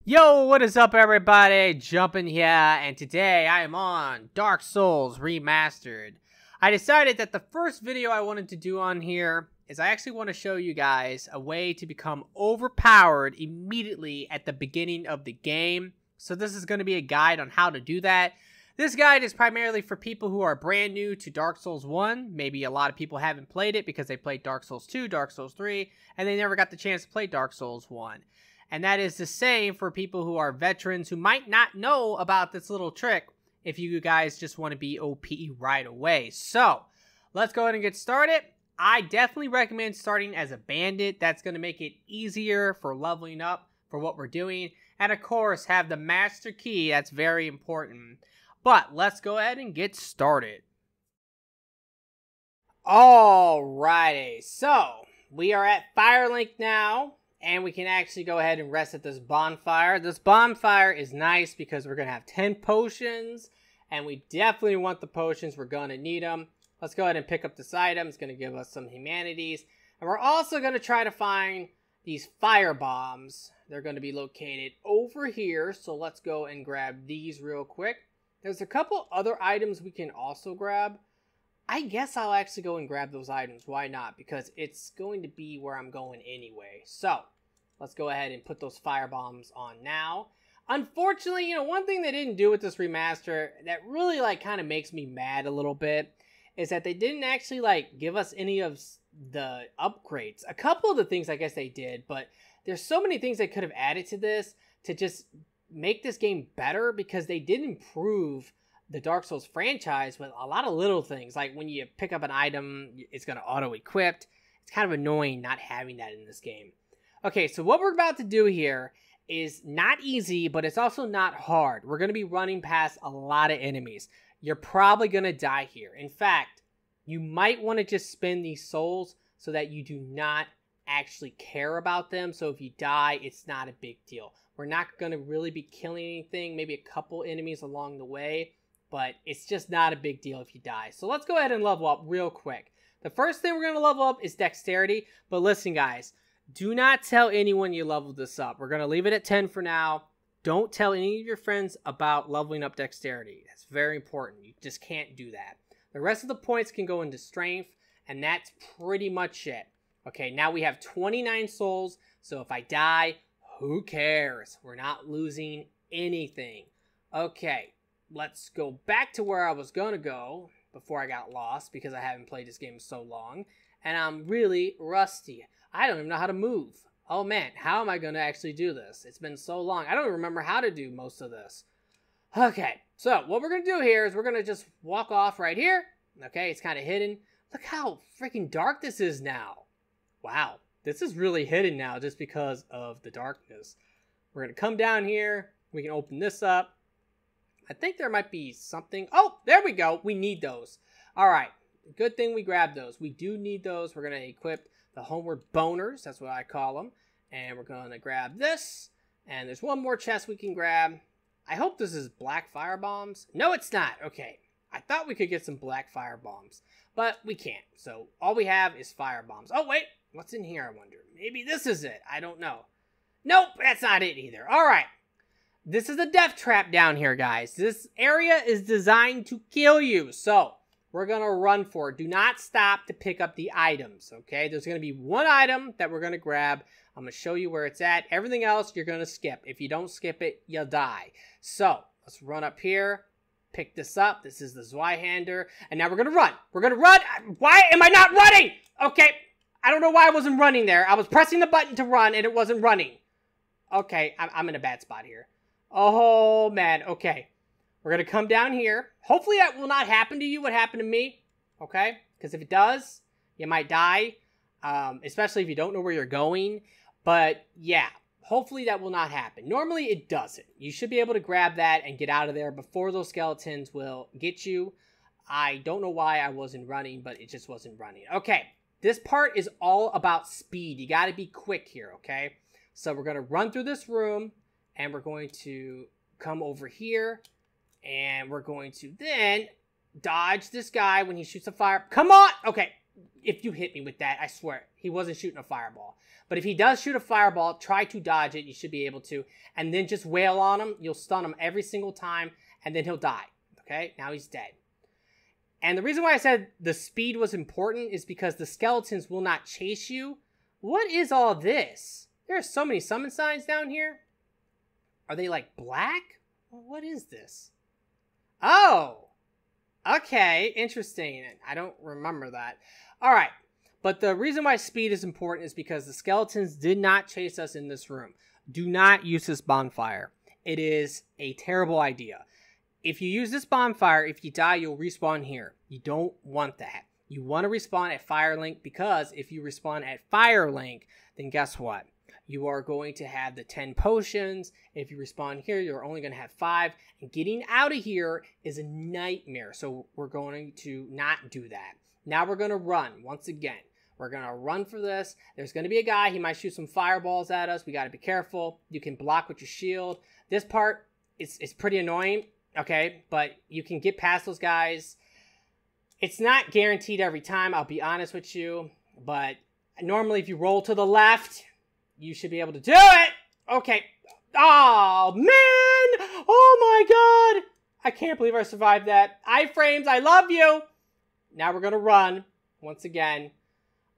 Yo, what is up everybody? Jumpin here, and today I am on Dark Souls Remastered. I decided that the first video I wanted to do on here is I actually want to show you guys a way to become overpowered immediately at the beginning of the game. So this is going to be a guide on how to do that. This guide is primarily for people who are brand new to Dark Souls 1. Maybe a lot of people haven't played it because they played Dark Souls 2, Dark Souls 3, and they never got the chance to play Dark Souls 1. And that is the same for people who are veterans who might not know about this little trick if you guys just want to be OP right away. So, let's go ahead and get started. I definitely recommend starting as a bandit. That's going to make it easier for leveling up for what we're doing. And of course, have the master key. That's very important. But let's go ahead and get started. Alrighty, so we are at Firelink now. And we can actually go ahead and rest at this bonfire. This bonfire is nice because we're going to have 10 potions. And we definitely want the potions. We're going to need them. Let's go ahead and pick up this item. It's going to give us some humanities. And we're also going to try to find these fire bombs. They're going to be located over here. So let's go and grab these real quick. There's a couple other items we can also grab. I guess I'll actually go and grab those items. Why not? Because it's going to be where I'm going anyway. So, let's go ahead and put those fire bombs on now. Unfortunately, one thing they didn't do with this remaster that really, kind of makes me mad a little bit is that they didn't actually, give us any of the upgrades. A couple of the things I guess they did, but there's so many things they could have added to this to just make this game better because they did improve the Dark Souls franchise with a lot of little things. Like when you pick up an item, it's going to auto-equip. It's kind of annoying not having that in this game. Okay, so what we're about to do here is not easy, but it's also not hard. We're going to be running past a lot of enemies. You're probably going to die here. In fact, you might want to just spend these souls so that you do not actually care about them. So if you die, it's not a big deal. We're not going to really be killing anything, maybe a couple enemies along the way, but it's just not a big deal if you die. So let's go ahead and level up real quick. The first thing we're going to level up is dexterity, but listen guys, do not tell anyone you leveled this up. We're going to leave it at 10 for now. Don't tell any of your friends about leveling up dexterity. That's very important. You just can't do that. The rest of the points can go into strength, and that's pretty much it. Okay, now we have 29 souls, so if I die, who cares? We're not losing anything. Okay, let's go back to where I was going to go before I got lost because I haven't played this game so long, and I'm really rusty. I don't even know how to move. Oh man, how am I going to actually do this? It's been so long. I don't even remember how to do most of this. Okay, so what we're going to do here is we're going to just walk off right here. Okay, it's kind of hidden. Look how freaking dark this is now. Wow, this is really hidden now just because of the darkness. We're going to come down here. We can open this up. I think there might be something. Oh, there we go. We need those. All right, good thing we grabbed those. We do need those. We're going to equip the homeward boners, that's what I call them. And we're going to grab this. And there's one more chest we can grab. I hope this is black fire bombs. No, it's not. Okay. I thought we could get some black fire bombs, but we can't. So all we have is fire bombs. Oh, wait. What's in here, I wonder? Maybe this is it. I don't know. Nope, that's not it either. All right. This is a death trap down here, guys. This area is designed to kill you. So we're going to run for it. Do not stop to pick up the items, okay? There's going to be one item that we're going to grab. I'm going to show you where it's at. Everything else, you're going to skip. If you don't skip it, you'll die. So, let's run up here. Pick this up. This is the Zweihander. And now we're going to run. We're going to run. Why am I not running? Okay. I don't know why I wasn't running there. I was pressing the button to run, and it wasn't running. Okay. I'm in a bad spot here. Oh, man. Okay. We're going to come down here. Hopefully that will not happen to you what happened to me. Okay? Because if it does, you might die. Especially if you don't know where you're going. But yeah, hopefully that will not happen. Normally it doesn't. You should be able to grab that and get out of there before those skeletons will get you. I don't know why I wasn't running, but it just wasn't running. Okay. This part is all about speed. You got to be quick here, okay? So we're going to run through this room. And we're going to come over here. And we're going to then dodge this guy when he shoots a fire. Come on! Okay. if you hit me with that, I swear, he wasn't shooting a fireball. But if he does shoot a fireball, try to dodge it. You should be able to. And then just wail on him. You'll stun him every single time, and then he'll die. Okay? Now he's dead. And the reason why I said the speed was important is because the skeletons will not chase you. What is all this? There are so many summon signs down here. Are they like black? What is this? Oh! Okay, interesting. I don't remember that. All right. But the reason why speed is important is because the skeletons did not chase us in this room. Do not use this bonfire. It is a terrible idea. If you use this bonfire, if you die, you'll respawn here. You don't want that. You want to respawn at Firelink because if you respawn at Firelink, then guess what? You are going to have the 10 potions. If you respawn here, you're only going to have 5. And getting out of here is a nightmare. So we're going to not do that. Now we're going to run once again. We're going to run for this. There's going to be a guy. He might shoot some fireballs at us. We got to be careful. You can block with your shield. This part is pretty annoying, okay? But you can get past those guys. It's not guaranteed every time, I'll be honest with you. But normally if you roll to the left, you should be able to do it. Okay. Oh, man. Oh, my God. I can't believe I survived that. Iframes, I love you. Now we're going to run once again.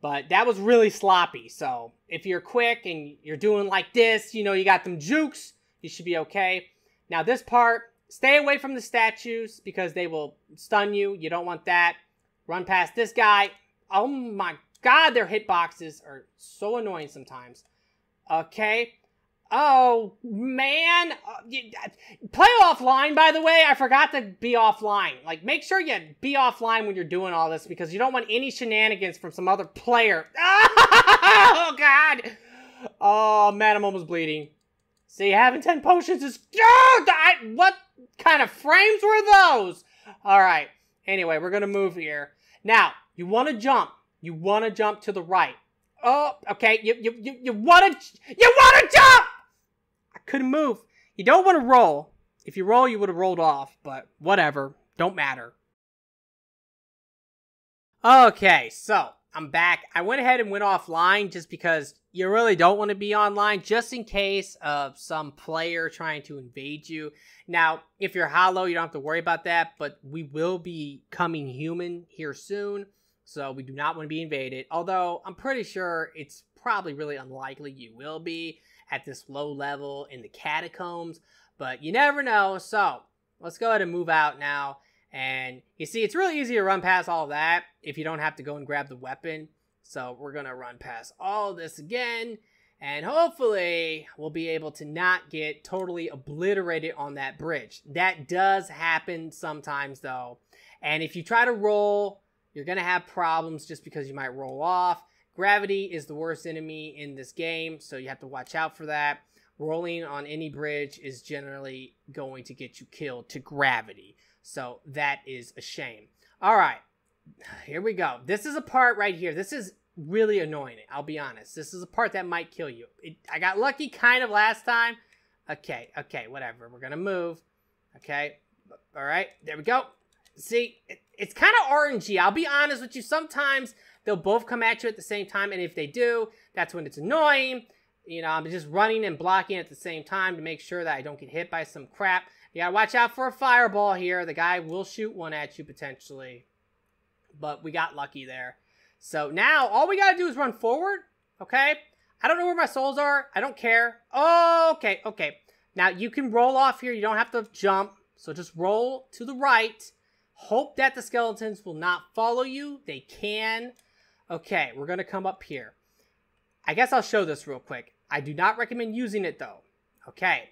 But that was really sloppy. So if you're quick and you're doing like this, you know, you got them jukes, you should be okay. Now this part, stay away from the statues because they will stun you. You don't want that. Run past this guy. Oh my God, their hitboxes are so annoying sometimes. Okay. Oh, man. Play offline, by the way. I forgot to be offline. Like, make sure you be offline when you're doing all this because you don't want any shenanigans from some other player. Oh, God. Oh, man, I'm almost bleeding. See, having 10 potions is... what kind of frames were those? All right. Anyway, we're going to move here. Now, you want to jump. You want to jump to the right. Oh, okay. You want to jump! I couldn't move. You don't want to roll. If you roll, you would have rolled off, but whatever. Don't matter. Okay, so I'm back. I went ahead and went offline just because you really don't want to be online, just in case of some player trying to invade you. Now, if you're hollow, you don't have to worry about that, but we will be coming human here soon, so we do not want to be invaded. Although, I'm pretty sure it's probably really unlikely you will be at this low level in the catacombs, but you never know. So let's go ahead and move out now. And you see, it's really easy to run past all of that if you don't have to go and grab the weapon. So we're going to run past all of this again. And hopefully we'll be able to not get totally obliterated on that bridge. That does happen sometimes though. And if you try to roll, you're going to have problems just because you might roll off. Gravity is the worst enemy in this game, so you have to watch out for that. Rolling on any bridge is generally going to get you killed to gravity. So that is a shame. All right, here we go. This is a part right here. This is really annoying, I'll be honest. This is a part that might kill you. I got lucky kind of last time. Okay, whatever. We're going to move. Okay, all right, there we go. See, it's kind of RNG. I'll be honest with you. Sometimes they'll both come at you at the same time, and if they do, that's when it's annoying. You know, I'm just running and blocking at the same time to make sure that I don't get hit by some crap. You gotta watch out for a fireball here. The guy will shoot one at you potentially, but we got lucky there. So now all we gotta do is run forward, okay? I don't know where my souls are. I don't care. Oh, okay. Now you can roll off here. You don't have to jump, so just roll to the right. Hope that the skeletons will not follow you. They can. Okay, we're going to come up here. I guess I'll show this real quick. I do not recommend using it, though. Okay,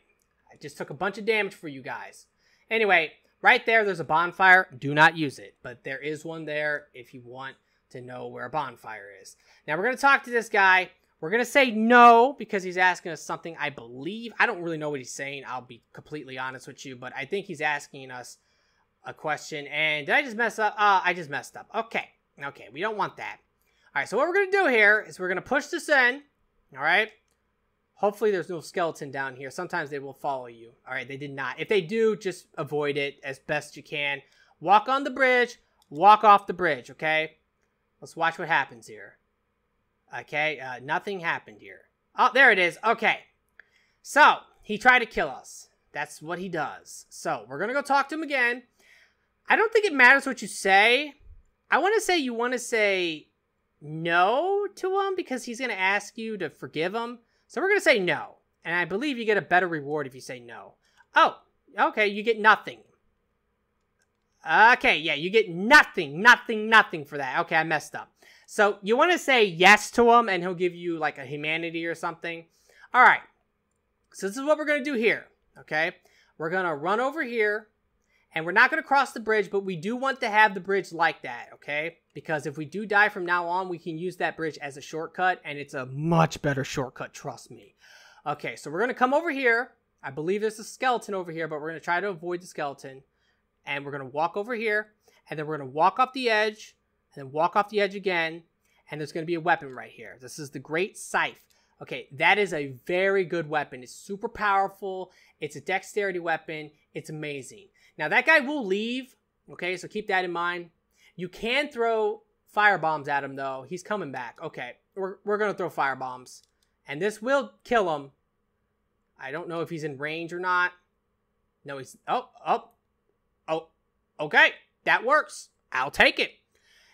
I just took a bunch of damage for you guys. Anyway, right there's a bonfire. Do not use it, but there is one there if you want to know where a bonfire is. Now, we're going to talk to this guy. We're going to say no because he's asking us something, I believe. I don't really know what he's saying. I'll be completely honest with you, but I think he's asking us a question. And did I just mess up? I just messed up. Okay, we don't want that. All right, so what we're going to do here is we're going to push this in, all right? Hopefully there's no skeleton down here. Sometimes they will follow you. All right, they did not. If they do, just avoid it as best you can. Walk on the bridge, walk off the bridge, okay? Let's watch what happens here. Okay, nothing happened here. Oh, there it is. Okay. So, he tried to kill us. That's what he does. So, we're going to go talk to him again. I don't think it matters what you say. I want to say you want to say no to him because he's going to ask you to forgive him. So, we're going to say no. And I believe you get a better reward if you say no. Oh, okay, you get nothing. Okay, yeah, you get nothing for that. Okay, I messed up. So, you want to say yes to him, and he'll give you, like, a humanity or something. All right. So, this is what we're going to do here, okay? We're going to run over here, and we're not going to cross the bridge, but we do want to have the bridge like that, okay? Because if we do die from now on, we can use that bridge as a shortcut, and it's a much better shortcut, trust me. Okay, so we're going to come over here. I believe there's a skeleton over here, but we're going to try to avoid the skeleton. And we're going to walk over here, and then we're going to walk off the edge, and then walk off the edge again, and there's going to be a weapon right here. This is the Great Scythe. Okay, that is a very good weapon. It's super powerful. It's a dexterity weapon. It's amazing. Now, that guy will leave, okay, so keep that in mind. You can throw fire bombs at him, though. He's coming back. Okay, we're going to throw fire bombs, and this will kill him. I don't know if he's in range or not. No, he's... Oh, okay. That works. I'll take it.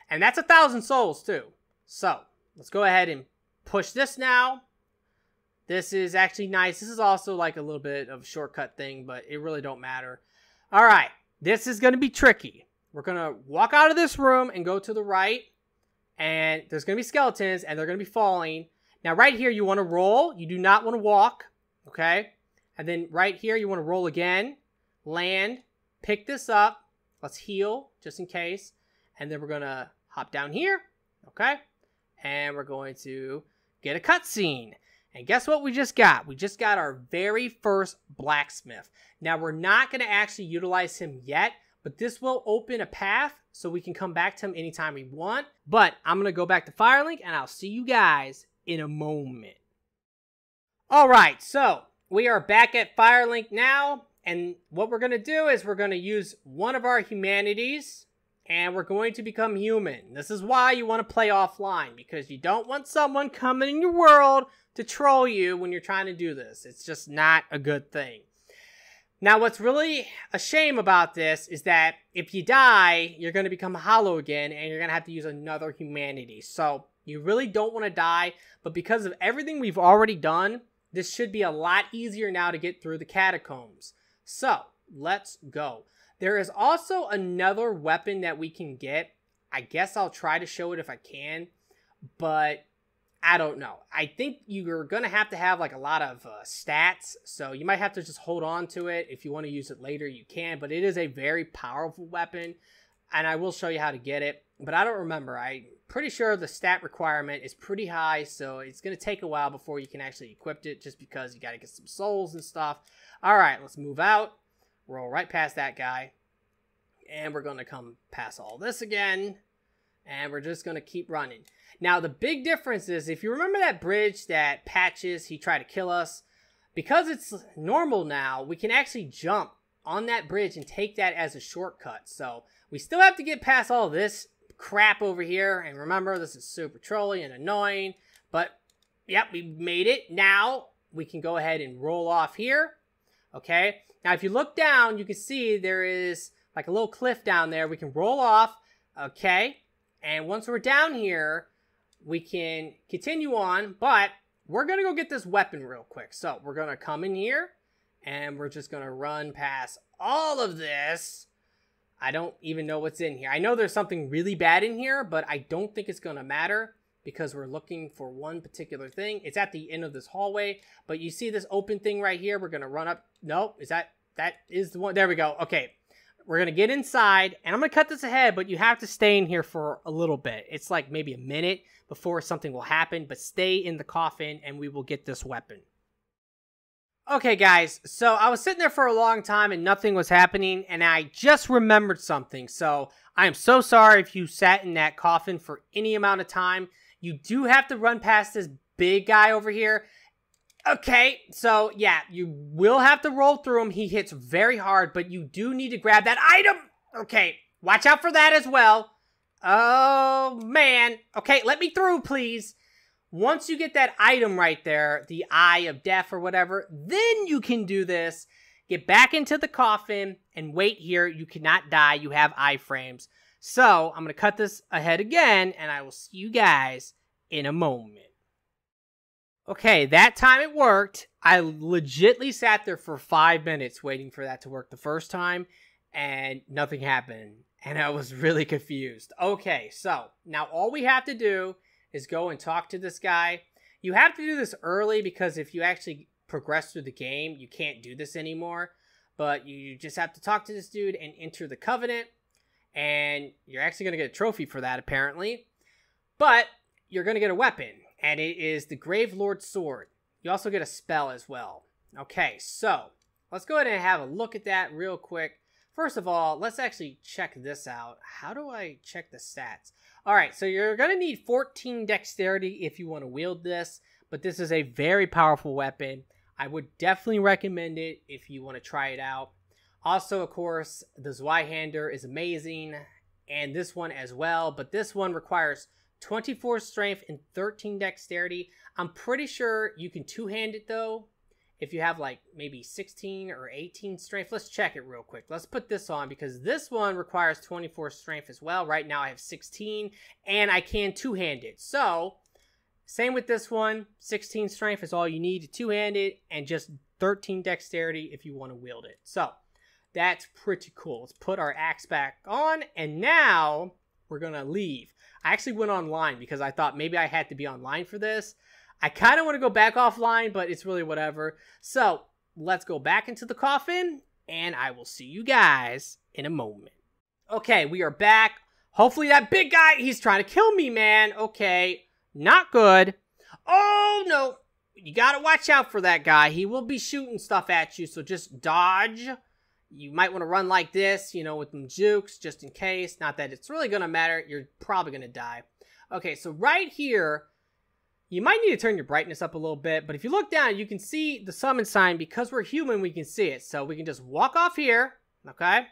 And that's 1,000 souls, too. So, let's go ahead and push this now. This is actually nice. This is also like a little bit of a shortcut thing, but it really don't matter. All right. This is going to be tricky. We're going to walk out of this room and go to the right. And there's going to be skeletons, and they're going to be falling. Now, right here, you want to roll. You do not want to walk. Okay? And then right here, you want to roll again. Land. Pick this up. Let's heal, just in case. And then we're going to hop down here. Okay? And we're going to get a cutscene. And guess what we just got? We just got our very first blacksmith. Now, we're not going to actually utilize him yet, but this will open a path so we can come back to him anytime we want. But I'm going to go back to Firelink, and I'll see you guys in a moment. All right, so we are back at Firelink now. And what we're going to do is we're going to use one of our humanities, and we're going to become human. This is why you want to play offline, because you don't want someone coming in your world to troll you when you're trying to do this. It's just not a good thing. Now, what's really a shame about this is that if you die, you're going to become hollow again, and you're going to have to use another humanity. So, you really don't want to die, but because of everything we've already done, this should be a lot easier now to get through the catacombs. So, let's go. There is also another weapon that we can get. I guess I'll try to show it if I can, but I don't know. I think you're going to have like a lot of stats, so you might have to just hold on to it. If you want to use it later, you can, but it is a very powerful weapon, and I will show you how to get it, but I don't remember. I'm pretty sure the stat requirement is pretty high, so it's going to take a while before you can actually equip it, just because you got to get some souls and stuff. All right, let's move out. Roll right past that guy. And we're going to come past all this again. And we're just going to keep running. Now, the big difference is, if you remember that bridge that Patches, he tried to kill us, because it's normal now, we can actually jump on that bridge and take that as a shortcut. So, we still have to get past all this crap over here. And remember, this is super trolly and annoying. But, yep, we made it. Now, we can go ahead and roll off here. Okay, now if you look down, you can see there is like a little cliff down there. We can roll off, okay, and once we're down here, we can continue on, but we're going to go get this weapon real quick. So we're going to come in here, and we're just going to run past all of this. I don't even know what's in here. I know there's something really bad in here, but I don't think it's going to matter, because we're looking for one particular thing. It's at the end of this hallway, but you see this open thing right here? We're going to run up. Nope, that is the one. There we go. Okay, we're going to get inside, and I'm going to cut this ahead, but you have to stay in here for a little bit. It's like maybe a minute before something will happen, but stay in the coffin, and we will get this weapon. Okay, guys, so I was sitting there for a long time, and nothing was happening, and I just remembered something. So I am so sorry if you sat in that coffin for any amount of time. You do have to run past this big guy over here. Okay, so yeah, you will have to roll through him. He hits very hard, but you do need to grab that item. Okay, watch out for that as well. Oh, man. Okay, let me through, please. Once you get that item right there, the Eye of Death or whatever, then you can do this. Get back into the coffin and wait here. You cannot die. You have iframes. So, I'm going to cut this ahead again, and I will see you guys in a moment. Okay, that time it worked. I legitly sat there for 5 minutes waiting for that to work the first time, and nothing happened. And I was really confused. Okay, so now all we have to do is go and talk to this guy. You have to do this early because if you actually progress through the game, you can't do this anymore. But you just have to talk to this dude and enter the covenant. And you're actually going to get a trophy for that, apparently. But you're going to get a weapon. And it is the Gravelord Sword. You also get a spell as well. Okay, so let's go ahead and have a look at that real quick. First of all, let's actually check this out. How do I check the stats? All right, so you're going to need 14 dexterity if you want to wield this. But this is a very powerful weapon. I would definitely recommend it if you want to try it out. Also, of course, the Zweihander is amazing. And this one as well. But this one requires 24 strength and 13 dexterity. I'm pretty sure you can two-hand it though. If you have like maybe 16 or 18 strength. Let's check it real quick. Let's put this on because this one requires 24 strength as well. Right now I have 16 and I can two-hand it. So, same with this one. 16 strength is all you need to two-hand it and just 13 dexterity if you want to wield it. So, that's pretty cool. Let's put our axe back on and now we're going to leave. I actually went online because I thought maybe I had to be online for this. I kind of want to go back offline, but it's really whatever. So, let's go back into the coffin, and I will see you guys in a moment. Okay, we are back. Hopefully that big guy, he's trying to kill me, man. Okay, not good. Oh, no. You got to watch out for that guy. He will be shooting stuff at you, so just dodge. You might want to run like this, you know, with them jukes, just in case. Not that it's really going to matter. You're probably going to die. Okay, so right here, you might need to turn your brightness up a little bit, but if you look down, you can see the summon sign. Because we're human, we can see it. So we can just walk off here, okay?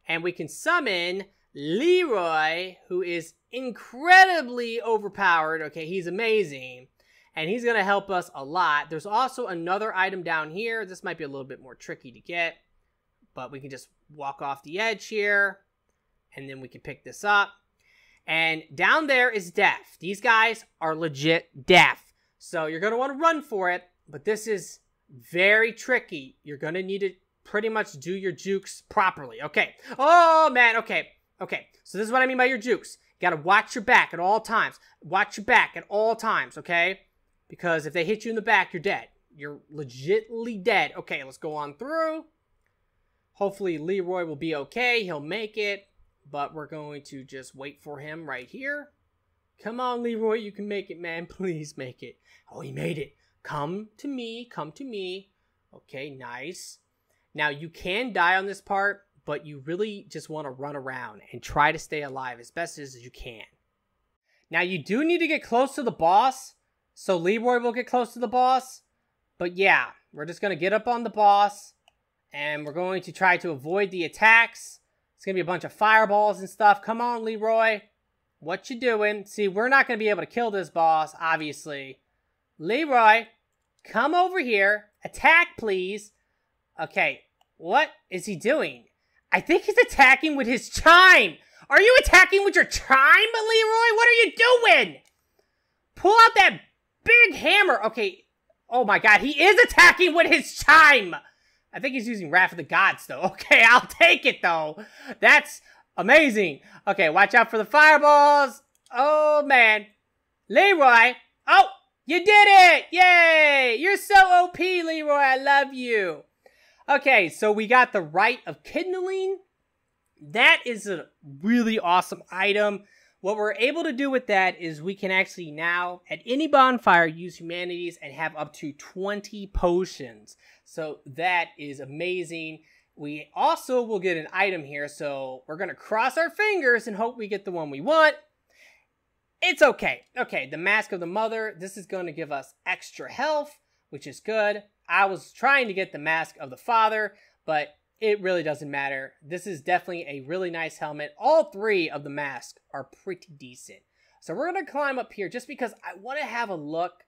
And we can summon Leroy, who is incredibly overpowered. Okay, he's amazing. And he's going to help us a lot. There's also another item down here. This might be a little bit more tricky to get. But we can just walk off the edge here. And then we can pick this up. And down there is death. These guys are legit death. So you're going to want to run for it. But this is very tricky. You're going to need to pretty much do your jukes properly. Okay. Oh, man. Okay. Okay. So this is what I mean by your jukes. You got to watch your back at all times. Watch your back at all times. Okay. Because if they hit you in the back, you're dead. You're legitly dead. Okay. Let's go on through. Hopefully Leroy will be okay. He'll make it. But we're going to just wait for him right here. Come on, Leroy. You can make it, man. Please make it. Oh, he made it. Come to me. Come to me. Okay, nice. Now, you can die on this part, but you really just want to run around and try to stay alive as best as you can. Now, you do need to get close to the boss. So, Leroy will get close to the boss. But yeah, we're just going to get up on the boss. And we're going to try to avoid the attacks. It's going to be a bunch of fireballs and stuff. Come on, Leroy. What you doing? See, we're not going to be able to kill this boss, obviously. Leroy, come over here. Attack, please. Okay, what is he doing? I think he's attacking with his chime. Are you attacking with your chime, Leroy? What are you doing? Pull out that big hammer. Okay, oh my god, he is attacking with his chime. I think he's using Wrath of the Gods, though. Okay, I'll take it, though. That's amazing. Okay, watch out for the fireballs. Oh, man. Leroy. Oh, you did it. Yay. You're so OP, Leroy. I love you. Okay, so we got the Rite of Kindling. That is a really awesome item. What we're able to do with that is we can actually now, at any bonfire, use humanities and have up to 20 potions. So that is amazing. We also will get an item here, so we're going to cross our fingers and hope we get the one we want. It's okay. Okay, the Mask of the Mother. This is going to give us extra health, which is good. I was trying to get the Mask of the Father, but it really doesn't matter. This is definitely a really nice helmet. All 3 of the masks are pretty decent. So we're going to climb up here just because I want to have a look,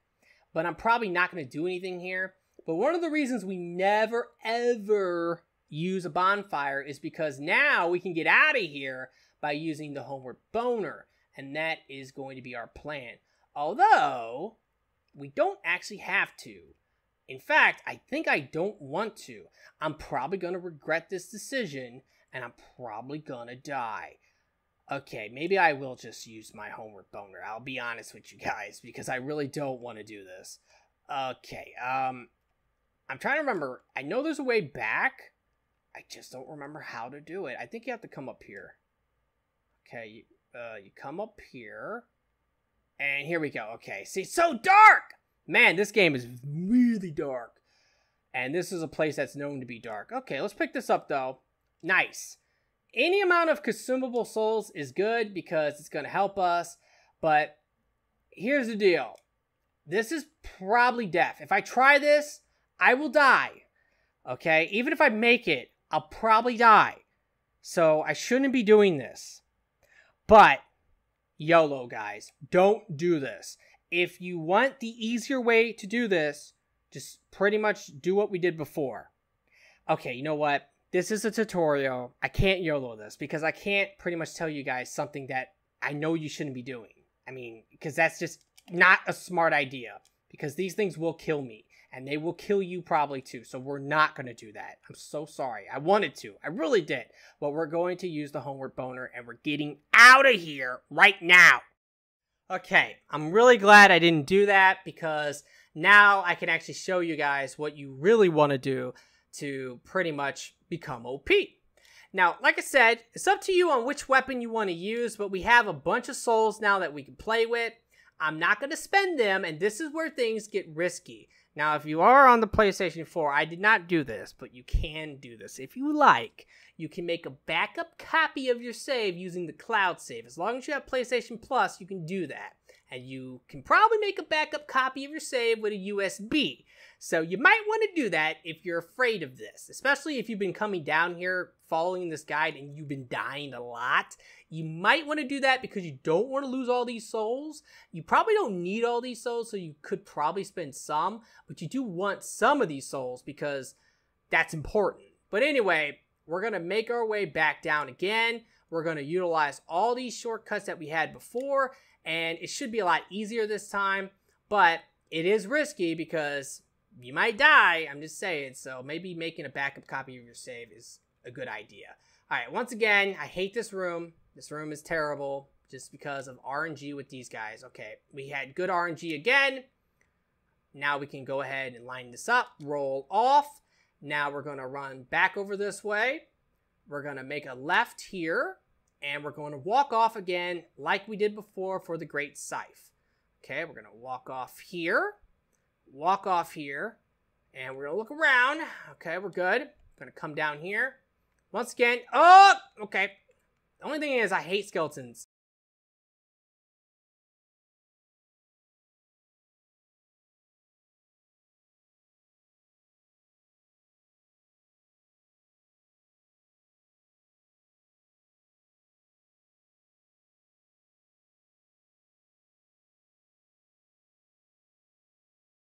but I'm probably not going to do anything here. But one of the reasons we never, ever use a bonfire is because now we can get out of here by using the Homeward Boner. And that is going to be our plan. Although, we don't actually have to. In fact, I think I don't want to. I'm probably going to regret this decision, and I'm probably going to die. Okay, maybe I will just use my Homeward Boner. I'll be honest with you guys, because I really don't want to do this. Okay, I'm trying to remember. I know there's a way back. I just don't remember how to do it. I think you have to come up here. Okay, you come up here. And here we go. Okay, see, so dark! Man, this game is really dark. And this is a place that's known to be dark. Okay, let's pick this up, though. Nice. Any amount of consumable souls is good because it's going to help us. But here's the deal. This is probably death. If I try this, I will die. Okay? Even if I make it, I'll probably die. So I shouldn't be doing this. But YOLO, guys. Don't do this. If you want the easier way to do this, just pretty much do what we did before. Okay, you know what? This is a tutorial. I can't YOLO this because I can't pretty much tell you guys something that I know you shouldn't be doing. I mean, because that's just not a smart idea. Because these things will kill me. And they will kill you probably too. So we're not going to do that. I'm so sorry. I wanted to. I really did. But we're going to use the Homeward Boner. And we're getting out of here right now. Okay, I'm really glad I didn't do that because now I can actually show you guys what you really want to do to pretty much become OP. Now, like I said, it's up to you on which weapon you want to use, but we have a bunch of souls now that we can play with. I'm not going to spend them, and this is where things get risky. Now, if you are on the PlayStation 4, I did not do this, but you can do this. If you like, you can make a backup copy of your save using the cloud save. As long as you have PlayStation Plus, you can do that. And you can probably make a backup copy of your save with a USB. So you might want to do that if you're afraid of this. Especially if you've been coming down here following this guide and you've been dying a lot. You might want to do that because you don't want to lose all these souls. You probably don't need all these souls, so you could probably spend some. But you do want some of these souls because that's important. But anyway, we're going to make our way back down again. We're going to utilize all these shortcuts that we had before. And it should be a lot easier this time. But it is risky because you might die. I'm just saying. So maybe making a backup copy of your save is a good idea. All right, once again, I hate this room. This room is terrible just because of RNG with these guys. Okay, we had good RNG again. Now we can go ahead and line this up, roll off. Now we're going to run back over this way. We're going to make a left here. And we're going to walk off again like we did before for the Great Scythe. Okay, we're going to walk off here. Walk off here. And we're going to look around. Okay, we're good. We're going to come down here. Once again. Oh, okay. The only thing is I hate skeletons.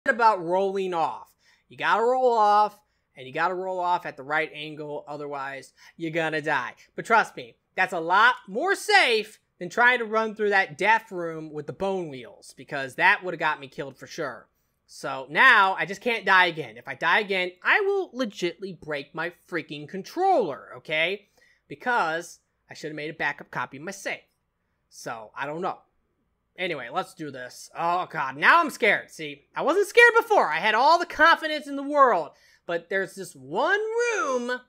About rolling off. You gotta roll off, and you gotta roll off at the right angle, otherwise you're gonna die. But trust me, that's a lot more safe than trying to run through that death room with the bone wheels, because that would have got me killed for sure. So now I just can't die again. If I die again, I will legitly break my freaking controller, okay? Because I should have made a backup copy of my save. So I don't know. Anyway, let's do this. Oh, God. Now I'm scared. See, I wasn't scared before. I had all the confidence in the world. But there's this one room.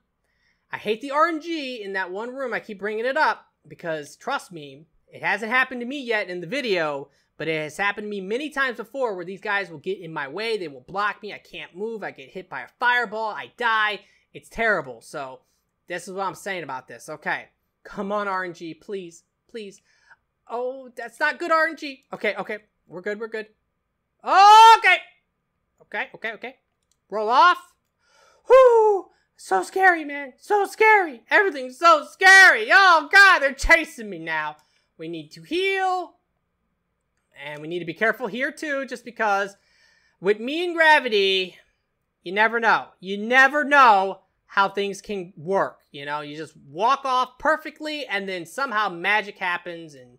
I hate the RNG in that one room. I keep bringing it up because, trust me, it hasn't happened to me yet in the video, but it has happened to me many times before where these guys will get in my way. They will block me. I can't move. I get hit by a fireball. I die. It's terrible. So this is what I'm saying about this. Okay. Come on, RNG. Please. Please. Oh, that's not good RNG. Okay, okay. We're good, we're good. Okay. Okay, okay, okay. Roll off. Whoo! So scary, man. So scary. Everything's so scary. Oh, God, they're chasing me now. We need to heal. And we need to be careful here, too, just because with me and gravity, you never know. You never know how things can work. You know, you just walk off perfectly, and then somehow magic happens, and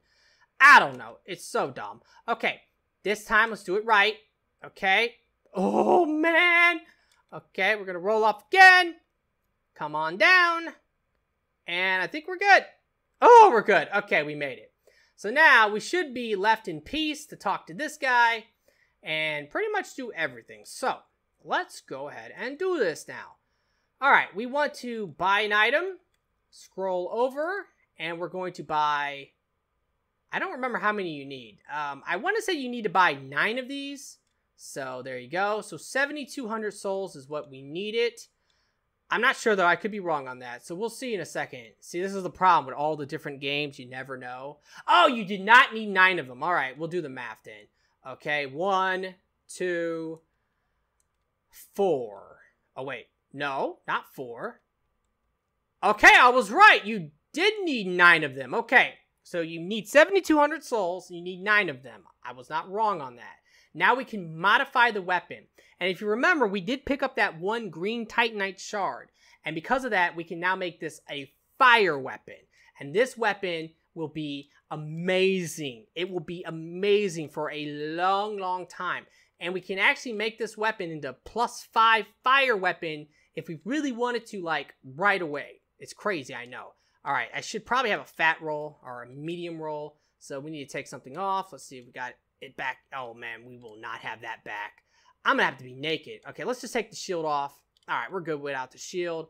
I don't know. It's so dumb. Okay, this time, let's do it right. Okay. Oh, man. Okay, we're going to roll off again. Come on down. And I think we're good. Oh, we're good. Okay, we made it. So now we should be left in peace to talk to this guy and pretty much do everything. So let's go ahead and do this now. All right, we want to buy an item. Scroll over and we're going to buy... I don't remember how many you need. I want to say you need to buy 9 of these. So there you go. So 7,200 souls is what we needed. I'm not sure, though. I could be wrong on that. So we'll see in a second. See, this is the problem with all the different games. You never know. Oh, you did not need 9 of them. All right, we'll do the math then. Okay, 1, 2, 4. Oh, wait. No, not 4. Okay, I was right. You did need 9 of them. Okay, so you need 7,200 souls. And you need 9 of them. I was not wrong on that. Now we can modify the weapon. And if you remember, we did pick up that 1 green Titanite shard. And because of that, we can now make this a fire weapon. And this weapon will be amazing. It will be amazing for a long, long time. And we can actually make this weapon into +5 fire weapon if we really wanted to, like, right away. It's crazy, I know. All right, I should probably have a fat roll or a medium roll. So we need to take something off. Let's see if we got it back. Oh, man, we will not have that back. I'm going to have to be naked. Okay, let's just take the shield off. All right, we're good without the shield.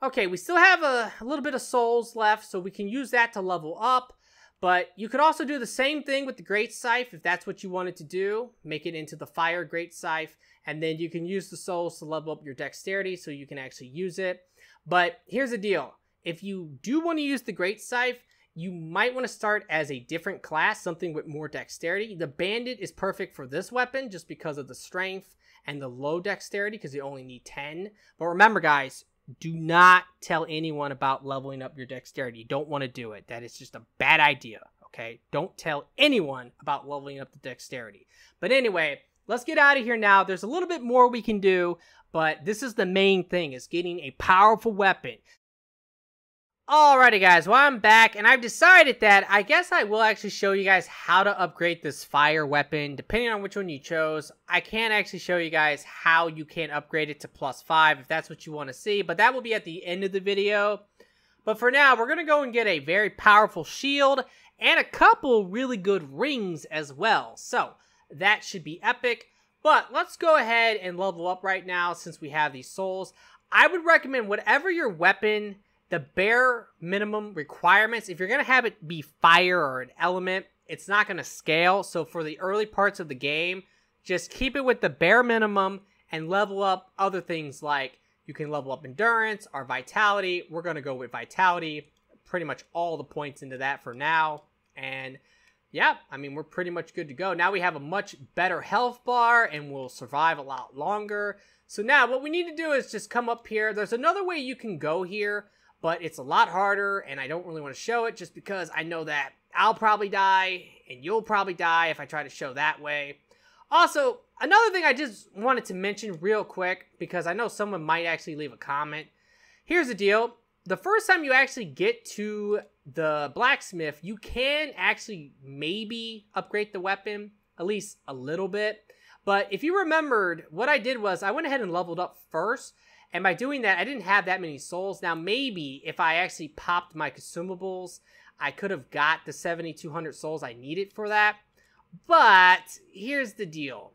Okay, we still have a little bit of souls left, so we can use that to level up. But you could also do the same thing with the Great Scythe if that's what you wanted to do. Make it into the Fire Great Scythe, and then you can use the souls to level up your dexterity so you can actually use it. But here's the deal. If you do want to use the Great Scythe, you might want to start as a different class, something with more dexterity. The Bandit is perfect for this weapon just because of the strength and the low dexterity because you only need 10. But remember, guys, do not tell anyone about leveling up your dexterity. You don't want to do it. That is just a bad idea, okay? Don't tell anyone about leveling up the dexterity. But anyway, let's get out of here now. There's a little bit more we can do, but this is the main thing, is getting a powerful weapon. Alrighty guys, well I'm back and I've decided that I guess I will actually show you guys how to upgrade this fire weapon. Depending on which one you chose, I can actually show you guys how you can upgrade it to +5 if that's what you want to see, but that will be at the end of the video. But for now, we're going to go and get a very powerful shield and a couple really good rings as well. So that should be epic, but let's go ahead and level up right now since we have these souls. I would recommend whatever your weapon, the bare minimum requirements, if you're going to have it be fire or an element, it's not going to scale. So for the early parts of the game, just keep it with the bare minimum and level up other things like you can level up endurance or vitality. We're going to go with vitality, pretty much all the points into that for now. And yeah, I mean, we're pretty much good to go. Now we have a much better health bar and we'll survive a lot longer. So now what we need to do is just come up here. There's another way you can go here, but it's a lot harder, and I don't really want to show it just because I know that I'll probably die, and you'll probably die if I try to show that way. Also, another thing I just wanted to mention real quick, because I know someone might actually leave a comment. Here's the deal. The first time you actually get to the blacksmith, you can actually maybe upgrade the weapon, at least a little bit. But if you remembered, what I did was I went ahead and leveled up first. And by doing that, I didn't have that many souls. Now, maybe if I actually popped my consumables, I could have got the 7,200 souls I needed for that. But here's the deal.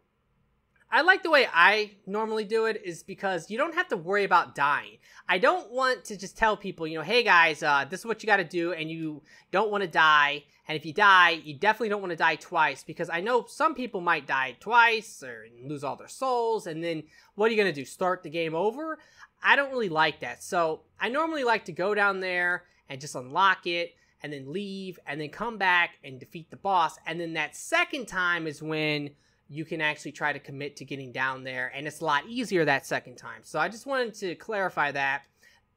I like the way I normally do it is because you don't have to worry about dying. I don't want to just tell people, you know, hey guys, this is what you got to do and you don't want to die. And if you die, you definitely don't want to die twice because I know some people might die twice or lose all their souls. And then what are you going to do? Start the game over? I don't really like that. So I normally like to go down there and just unlock it and then leave and then come back and defeat the boss. And then that second time is when you can actually try to commit to getting down there, and it's a lot easier that second time. So I just wanted to clarify that.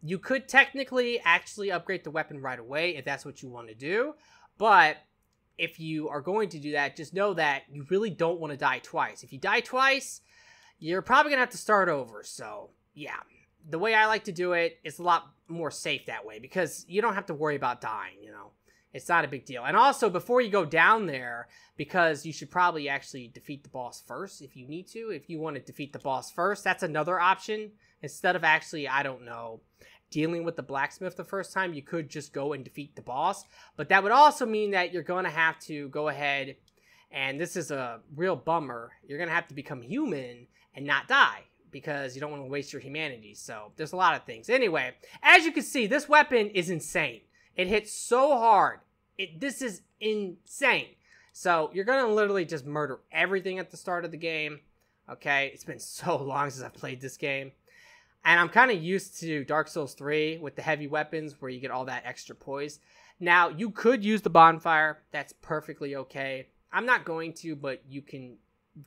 You could technically actually upgrade the weapon right away if that's what you want to do, but if you are going to do that, just know that you really don't want to die twice. If you die twice, you're probably going to have to start over. So, yeah. The way I like to do it is a lot more safe that way because you don't have to worry about dying, you know. It's not a big deal. And also, before you go down there, because you should probably actually defeat the boss first if you need to. If you want to defeat the boss first, that's another option. Instead of actually, I don't know, dealing with the blacksmith the first time, you could just go and defeat the boss. But that would also mean that you're going to have to go ahead, and this is a real bummer, you're going to have to become human and not die, because you don't want to waste your humanity. So there's a lot of things. Anyway, as you can see, this weapon is insane. It hits so hard. This is insane. So you're going to literally just murder everything at the start of the game. Okay, it's been so long since I've played this game. And I'm kind of used to Dark Souls 3 with the heavy weapons where you get all that extra poise. Now, you could use the bonfire. That's perfectly okay. I'm not going to, but you can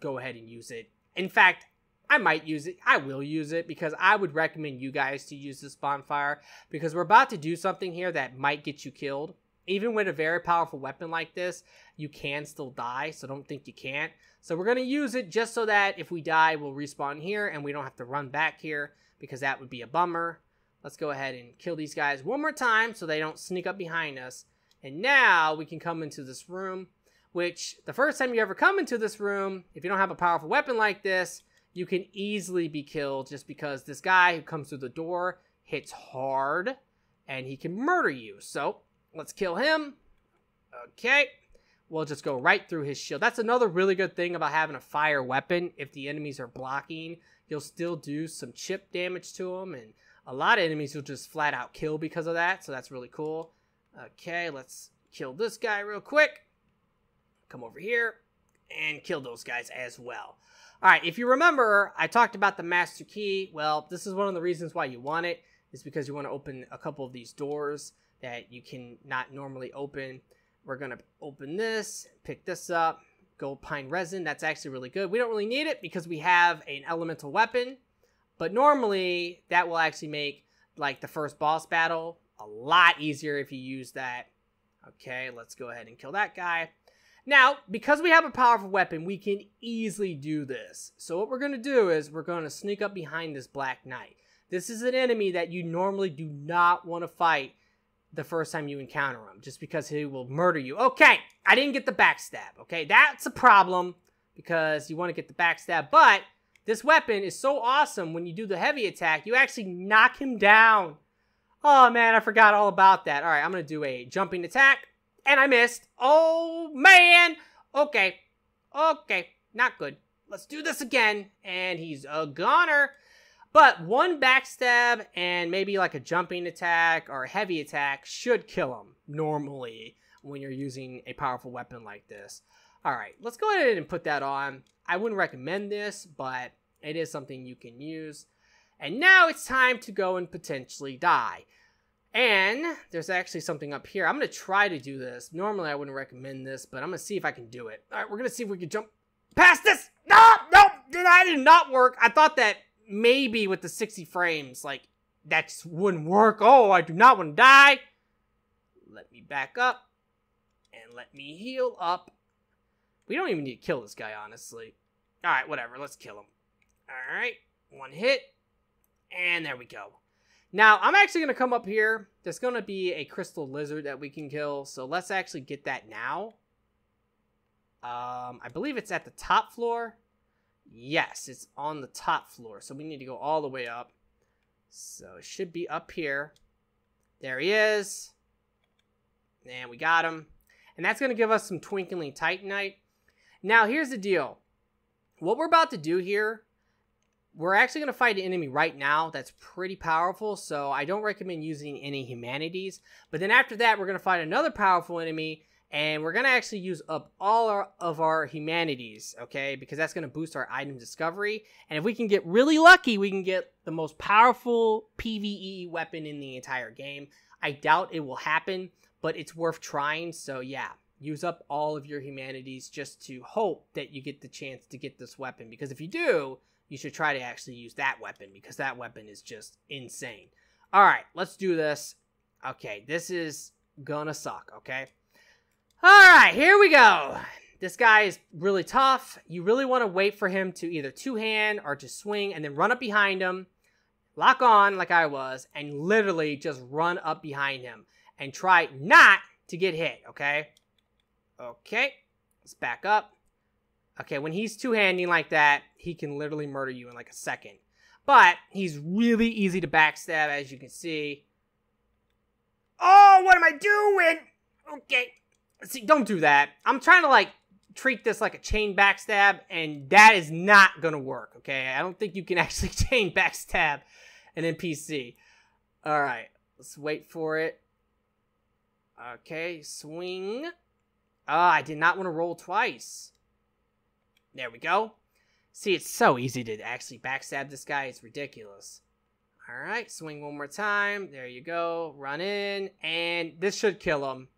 go ahead and use it. In fact, I might use it. I will use it because I would recommend you guys to use this bonfire because we're about to do something here that might get you killed. Even with a very powerful weapon like this, you can still die, so don't think you can't. So we're going to use it just so that if we die, we'll respawn here and we don't have to run back here because that would be a bummer. Let's go ahead and kill these guys one more time so they don't sneak up behind us. And now we can come into this room, which the first time you ever come into this room, if you don't have a powerful weapon like this, you can easily be killed just because this guy who comes through the door hits hard and he can murder you. So let's kill him. Okay. We'll just go right through his shield. That's another really good thing about having a fire weapon. If the enemies are blocking, you'll still do some chip damage to them. And a lot of enemies you'll just flat out kill because of that. So that's really cool. Okay, let's kill this guy real quick. Come over here and kill those guys as well. All right, if you remember, I talked about the master key. Well, this is one of the reasons why you want it, is because you want to open a couple of these doors that you can not normally open. We're going to open this, pick this up, gold pine resin. That's actually really good. We don't really need it because we have an elemental weapon, but normally that will actually make like the first boss battle a lot easier if you use that. Okay, let's go ahead and kill that guy. Now, because we have a powerful weapon, we can easily do this. So what we're going to do is we're going to sneak up behind this Black Knight. This is an enemy that you normally do not want to fight the first time you encounter him, just because he will murder you. Okay, I didn't get the backstab. Okay, that's a problem because you want to get the backstab, but this weapon is so awesome when you do the heavy attack, you actually knock him down. Oh man, I forgot all about that. All right, I'm going to do a jumping attack. And I missed. Oh, man. Okay. Okay. Not good. Let's do this again. And he's a goner. But one backstab and maybe like a jumping attack or a heavy attack should kill him normally when you're using a powerful weapon like this. All right. Let's go ahead and put that on. I wouldn't recommend this, but it is something you can use. And now it's time to go and potentially die. And there's actually something up here. I'm going to try to do this. Normally, I wouldn't recommend this, but I'm going to see if I can do it. All right, we're going to see if we can jump past this. No, that did not work. I thought that maybe with the 60 frames, like, that just wouldn't work. Oh, I do not want to die. Let me back up and let me heal up. We don't even need to kill this guy, honestly. All right, whatever. Let's kill him. All right, one hit. And there we go. Now, I'm actually going to come up here. There's going to be a crystal lizard that we can kill. So let's actually get that now. I believe it's at the top floor. Yes, it's on the top floor. So we need to go all the way up. So it should be up here. There he is. And we got him. And that's going to give us some Twinkling Titanite. Now, here's the deal. What we're about to do here, we're actually going to fight an enemy right now that's pretty powerful, so I don't recommend using any humanities. But then after that, we're going to fight another powerful enemy, and we're going to actually use up all of our humanities, okay? Because that's going to boost our item discovery. And if we can get really lucky, we can get the most powerful PvE weapon in the entire game. I doubt it will happen, but it's worth trying, so yeah. use up all of your humanities just to hope that you get the chance to get this weapon. Because if you do, you should try to actually use that weapon, because that weapon is just insane. All right, let's do this. Okay, this is gonna suck, okay? All right, here we go. This guy is really tough. You really want to wait for him to either two-hand or to swing and then run up behind him, lock on like I was, and literally just run up behind him and try not to get hit, okay? Okay, let's back up. Okay, when he's two-handing like that, he can literally murder you in like a second. But he's really easy to backstab, as you can see. Oh, what am I doing? Okay, see, don't do that. I'm trying to like treat this like a chain backstab, and that is not gonna work, okay? I don't think you can actually chain backstab an NPC. All right, let's wait for it. Okay, swing. I did not want to roll twice. There we go. See, it's so easy to actually backstab this guy. It's ridiculous. All right, swing one more time. There you go. Run in, and this should kill him.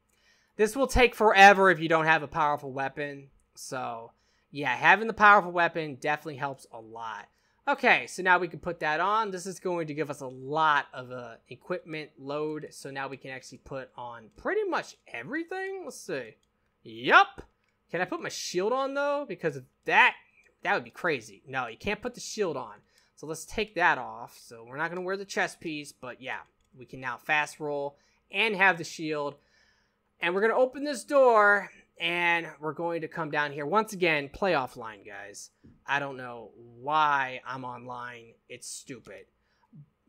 This will take forever if you don't have a powerful weapon. So, yeah, having the powerful weapon definitely helps a lot. Okay, so now we can put that on. This is going to give us a lot of equipment load. So now we can actually put on pretty much everything. Let's see. Yup. Can I put my shield on, though? Because of that would be crazy. No, you can't put the shield on. So let's take that off. So we're not going to wear the chest piece. But yeah, we can now fast roll and have the shield. And we're going to open this door, and we're going to come down here. Once again, play offline, guys. I don't know why I'm online. It's stupid.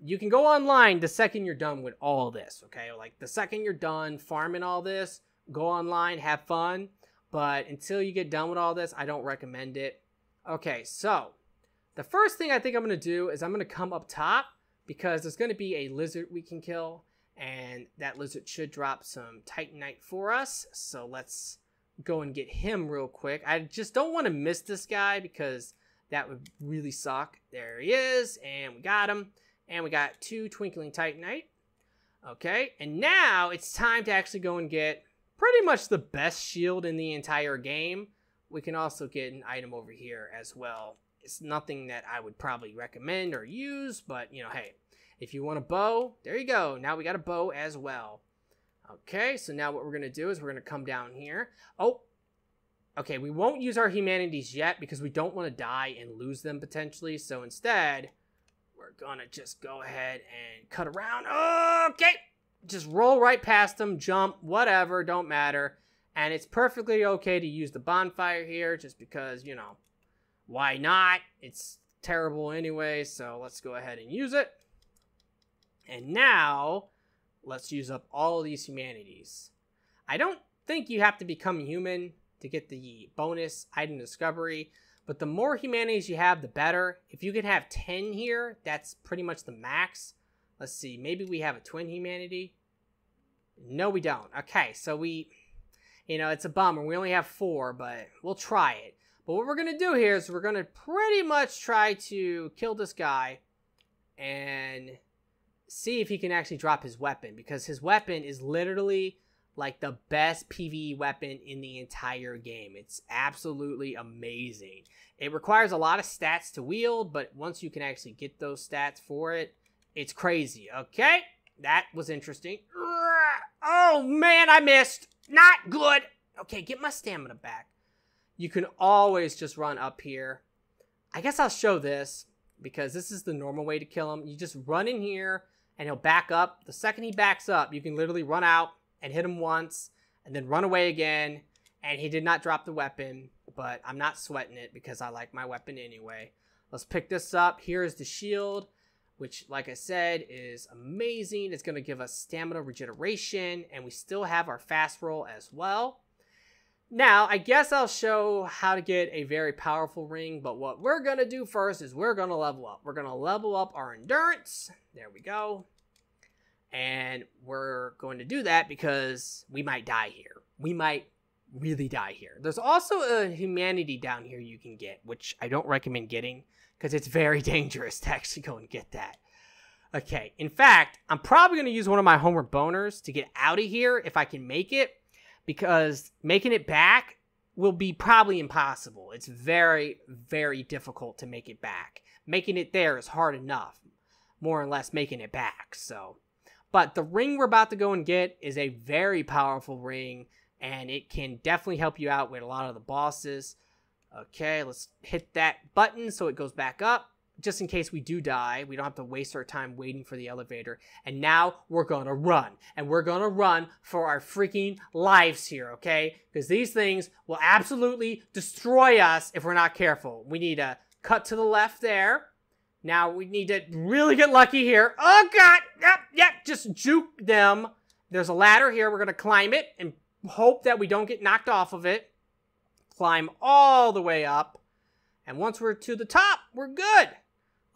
You can go online the second you're done with all this, okay? Like, the second you're done farming all this, go online, have fun. But until you get done with all this, I don't recommend it. Okay, so the first thing I think I'm going to do is I'm going to come up top, because there's going to be a lizard we can kill. And that lizard should drop some Titanite for us. So let's go and get him real quick. I just don't want to miss this guy, because that would really suck. There he is. And we got him. And we got 2 Twinkling Titanite. Okay. And now it's time to actually go and get pretty much the best shield in the entire game. We can also get an item over here as well. It's nothing that I would probably recommend or use. But, you know, hey. If you want a bow, there you go. Now we got a bow as well. Okay, so now what we're going to do is we're going to come down here. Oh, okay, we won't use our humanities yet because we don't want to die and lose them potentially. So instead, we're going to just go ahead and cut around. Okay, just roll right past them, jump, whatever, don't matter. And it's perfectly okay to use the bonfire here just because, you know, why not? It's terrible anyway, so let's go ahead and use it. And now, let's use up all of these humanities. I don't think you have to become human to get the bonus item discovery, but the more humanities you have, the better. If you can have 10 here, that's pretty much the max. Let's see, maybe we have a twin humanity. No, we don't. Okay, so we, you know, it's a bummer. We only have 4, but we'll try it. But what we're going to do here is we're going to pretty much try to kill this guy and see if he can actually drop his weapon, because his weapon is literally like the best PvE weapon in the entire game. It's absolutely amazing. It requires a lot of stats to wield, but once you can actually get those stats for it, it's crazy. Okay, that was interesting. Oh man, I missed. Not good. Okay, get my stamina back. You can always just run up here. I guess I'll show this, because this is the normal way to kill him. You just run in here, and he'll back up. The second he backs up, you can literally run out and hit him once, and then run away again. And he did not drop the weapon, but I'm not sweating it because I like my weapon anyway. Let's pick this up. Here's the shield, which, like I said, is amazing. It's going to give us stamina regeneration, and we still have our fast roll as well. Now, I guess I'll show how to get a very powerful ring, but what we're going to do first is we're going to level up. We're going to level up our endurance. There we go. And we're going to do that because we might die here. We might really die here. There's also a humanity down here you can get, which I don't recommend getting because it's very dangerous to actually go and get that. Okay, in fact, I'm probably going to use one of my homeward boners to get out of here if I can make it, because making it back will be probably impossible. It's very, very difficult to make it back. Making it there is hard enough, more or less making it back. So, but the ring we're about to go and get is a very powerful ring, and it can definitely help you out with a lot of the bosses. Okay, let's hit that button so it goes back up. Just in case we do die, we don't have to waste our time waiting for the elevator. And now we're gonna run. And we're gonna run for our freaking lives here, okay? Because these things will absolutely destroy us if we're not careful. We need to cut to the left there. Now we need to really get lucky here. Oh, God! Yep, just juke them. There's a ladder here. We're gonna climb it and hope that we don't get knocked off of it. Climb all the way up. And once we're to the top, we're good.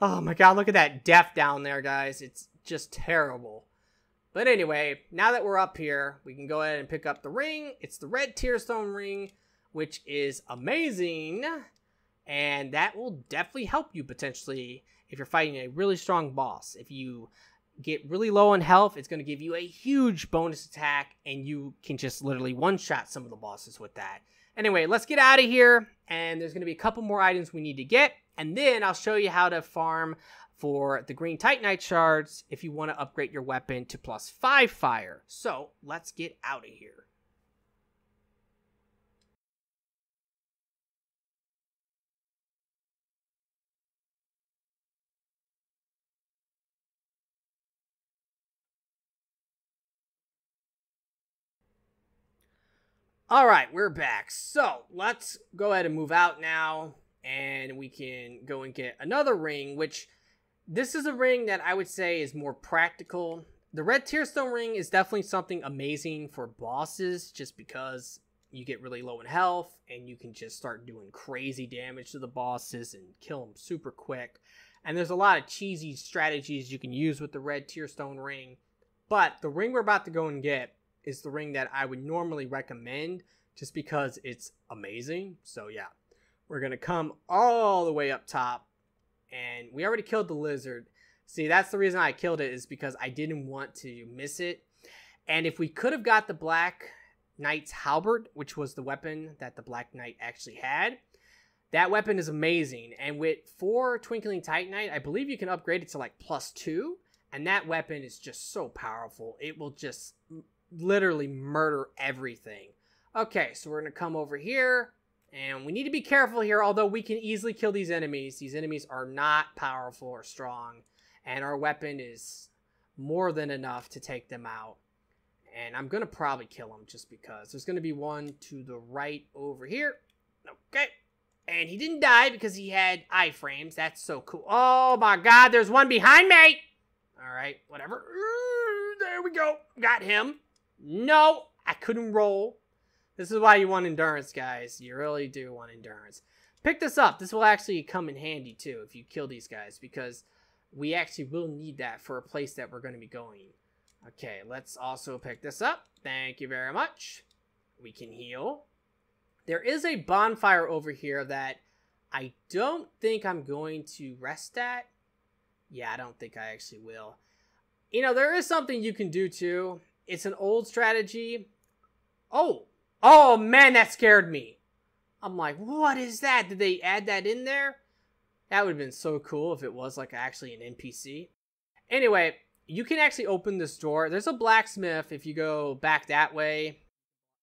Oh my God, look at that death down there, guys. It's just terrible. But anyway, now that we're up here, we can go ahead and pick up the ring. It's the red Tearstone ring, which is amazing. And that will definitely help you potentially if you're fighting a really strong boss. If you get really low on health, it's going to give you a huge bonus attack, and you can just literally one-shot some of the bosses with that. Anyway, let's get out of here, and there's going to be a couple more items we need to get, and then I'll show you how to farm for the green Titanite shards if you want to upgrade your weapon to +5 fire. So, let's get out of here. Alright, we're back. So, let's go ahead and move out now, and we can go and get another ring, which this is a ring that I would say is more practical. The red Tearstone ring is definitely something amazing for bosses, just because you get really low in health, and you can just start doing crazy damage to the bosses and kill them super quick. And there's a lot of cheesy strategies you can use with the red Tearstone ring, but the ring we're about to go and get is the ring that I would normally recommend just because it's amazing. So yeah, we're going to come all the way up top, and we already killed the lizard. See, that's the reason I killed it, is because I didn't want to miss it. And if we could have got the Black Knight's halberd, which was the weapon that the Black Knight actually had, that weapon is amazing. And with 4 Twinkling Titanite, I believe you can upgrade it to like +2. And that weapon is just so powerful. It will just literally murder everything. Okay, so we're going to come over here, and we need to be careful here, although we can easily kill these enemies. These enemies are not powerful or strong, and our weapon is more than enough to take them out. And I'm going to probably kill them just because. There's going to be one to the right over here. Okay, and he didn't die because he had iframes. That's so cool. Oh my God, there's one behind me! Alright, whatever. There we go. Got him. No, I couldn't roll. This is why you want endurance, guys. You really do want endurance. Pick this up. This will actually come in handy, too, if you kill these guys, because we actually will need that for a place that we're going to be going. Okay, let's also pick this up. Thank you very much. We can heal. There is a bonfire over here that I don't think I'm going to rest at. Yeah, I don't think I actually will. You know, there is something you can do, too. It's an old strategy. Oh man, that scared me. I'm like, what is that? Did they add that in there? That would have been so cool if it was like actually an NPC. Anyway, you can actually open this door. There's a blacksmith. If you go back that way,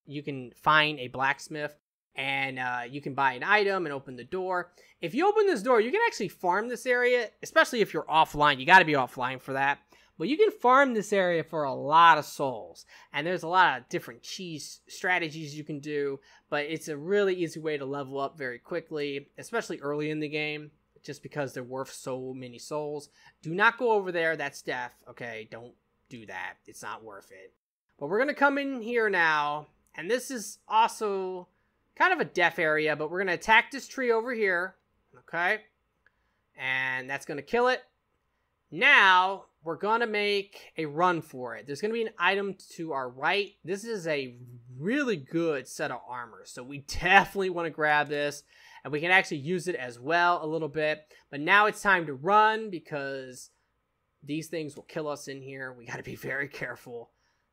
you can find a blacksmith, and you can buy an item and open the door. If you open this door, you can actually farm this area, especially if you're offline. You got to be offline for that. But you can farm this area for a lot of souls. And there's a lot of different cheese strategies you can do. But it's a really easy way to level up very quickly, especially early in the game, just because they're worth so many souls. Do not go over there. That's death. Okay, don't do that. It's not worth it. But we're going to come in here now. And this is also kind of a death area. But we're going to attack this tree over here. Okay. And that's going to kill it. Now, we're going to make a run for it. There's going to be an item to our right. This is a really good set of armor. So we definitely want to grab this. And we can actually use it as well a little bit. But now it's time to run because these things will kill us in here. We got to be very careful.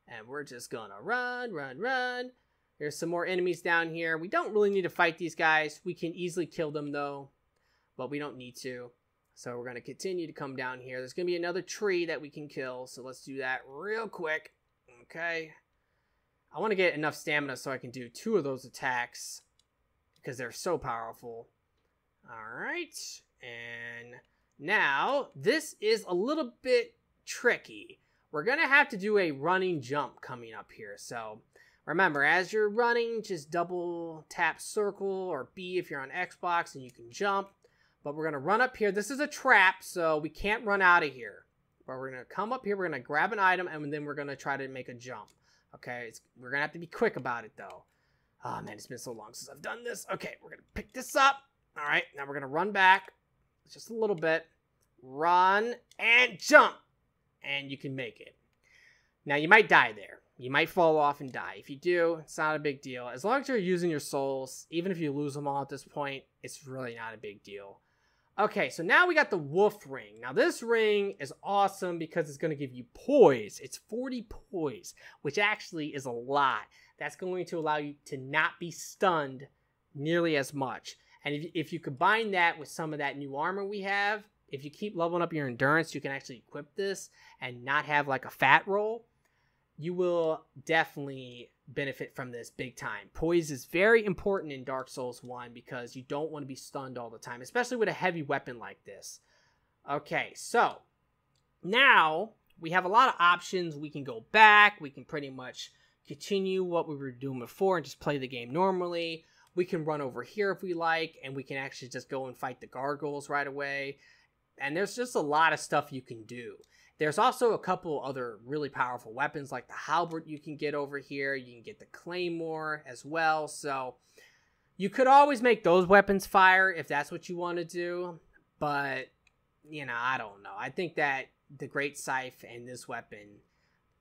And we're just going to run, run, run. There's some more enemies down here. We don't really need to fight these guys. We can easily kill them though, but we don't need to. So we're going to continue to come down here. There's going to be another tree that we can kill. So let's do that real quick. Okay. I want to get enough stamina so I can do 2 of those attacks because they're so powerful. All right. And now this is a little bit tricky. We're going to have to do a running jump coming up here. So remember, as you're running, just double tap circle or B if you're on Xbox and you can jump. But we're going to run up here. This is a trap, so we can't run out of here. But we're going to come up here. We're going to grab an item, and then we're going to try to make a jump. Okay, we're going to have to be quick about it, though. Oh, man, it's been so long since I've done this. Okay, we're going to pick this up. All right, now we're going to run back just a little bit. Run and jump. And you can make it. Now, you might die there. You might fall off and die. If you do, it's not a big deal. As long as you're using your souls, even if you lose them all at this point, it's really not a big deal. Okay, so now we got the wolf ring. Now this ring is awesome because it's going to give you poise. It's 40 poise, which actually is a lot. That's going to allow you to not be stunned nearly as much. And if you combine that with some of that new armor we have, if you keep leveling up your endurance, you can actually equip this and not have like a fat roll. You will definitely benefit from this big time. Poise is very important in Dark Souls 1 because you don't want to be stunned all the time, especially with a heavy weapon like this. Okay, so now we have a lot of options. We can go back. We can pretty much continue what we were doing before and just play the game normally. We can run over here if we like, and we can actually just go and fight the gargoyles right away. And there's just a lot of stuff you can do. There's also a couple other really powerful weapons like the halberd you can get over here. You can get the claymore as well. So you could always make those weapons fire if that's what you want to do. But, you know, I don't know. I think that the Great Scythe and this weapon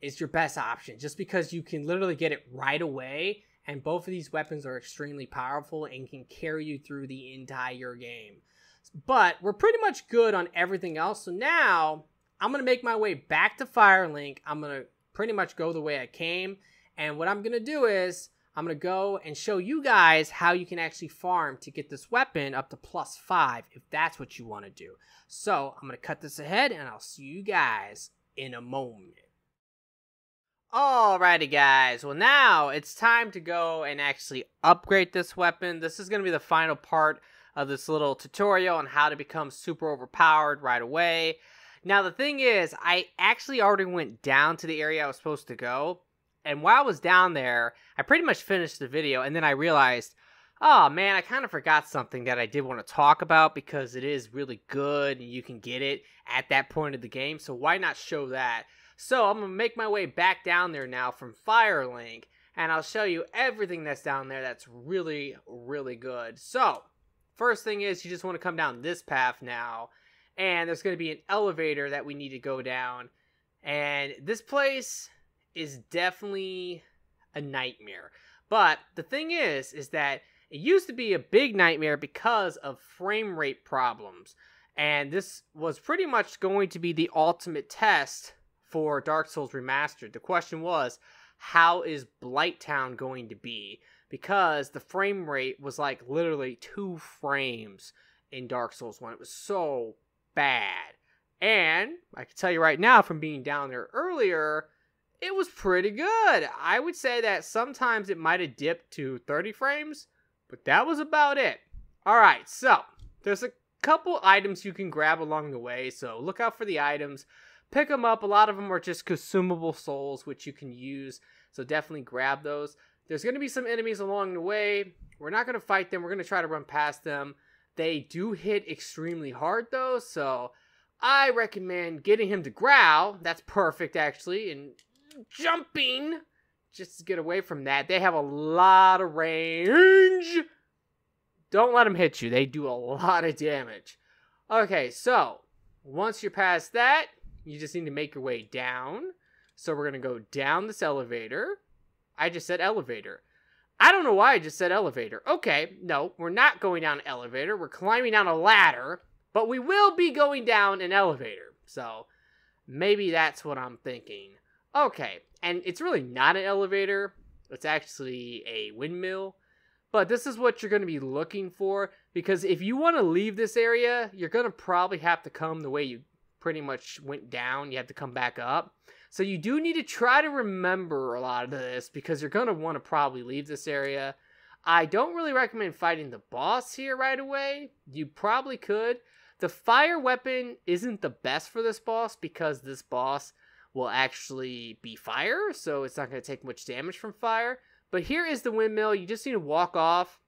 is your best option just because you can literally get it right away. And both of these weapons are extremely powerful and can carry you through the entire game. But we're pretty much good on everything else. So now I'm going to make my way back to Firelink. I'm going to pretty much go the way I came. And what I'm going to do is I'm going to go and show you guys how you can actually farm to get this weapon up to +5 if that's what you want to do. So I'm going to cut this ahead and I'll see you guys in a moment. Alrighty guys, well now it's time to go and actually upgrade this weapon. This is going to be the final part of this little tutorial on how to become super overpowered right away. Now the thing is, I actually already went down to the area I was supposed to go, and while I was down there, I pretty much finished the video, and then I realized, oh man, I kind of forgot something that I did want to talk about because it is really good and you can get it at that point of the game, so why not show that? So I'm going to make my way back down there now from Firelink, and I'll show you everything that's down there that's really, really good. So, first thing is you just want to come down this path now, and there's going to be an elevator that we need to go down, and this place is definitely a nightmare. But the thing is that it used to be a big nightmare because of frame rate problems, and this was pretty much going to be the ultimate test for Dark Souls Remastered. The question was, how is Blighttown going to be? Because the frame rate was like literally 2 frames in Dark Souls 1. It was so bad. And I can tell you right now from being down there earlier, it was pretty good. I would say that sometimes it might have dipped to 30 frames, but that was about it. Alright, so there's a couple items you can grab along the way, so look out for the items. Pick them up. A lot of them are just consumable souls, which you can use. So definitely grab those. There's going to be some enemies along the way. We're not going to fight them. We're going to try to run past them. They do hit extremely hard, though. So I recommend getting him to growl. That's perfect, actually. And jumping just to get away from that. They have a lot of range. Don't let them hit you. They do a lot of damage. Okay, so once you're past that, you just need to make your way down. So we're going to go down this elevator. I just said elevator. I don't know why I just said elevator. Okay, no, we're not going down an elevator. We're climbing down a ladder. But we will be going down an elevator. So maybe that's what I'm thinking. Okay, and it's really not an elevator. It's actually a windmill. But this is what you're going to be looking for, because if you want to leave this area, you're going to probably have to come the way you pretty much went down. You have to come back up. So you do need to try to remember a lot of this, because you're going to want to probably leave this area. I don't really recommend fighting the boss here right away. You probably could. The fire weapon isn't the best for this boss, because this boss will actually be fire, so it's not going to take much damage from fire. But here is the windmill. You just need to walk off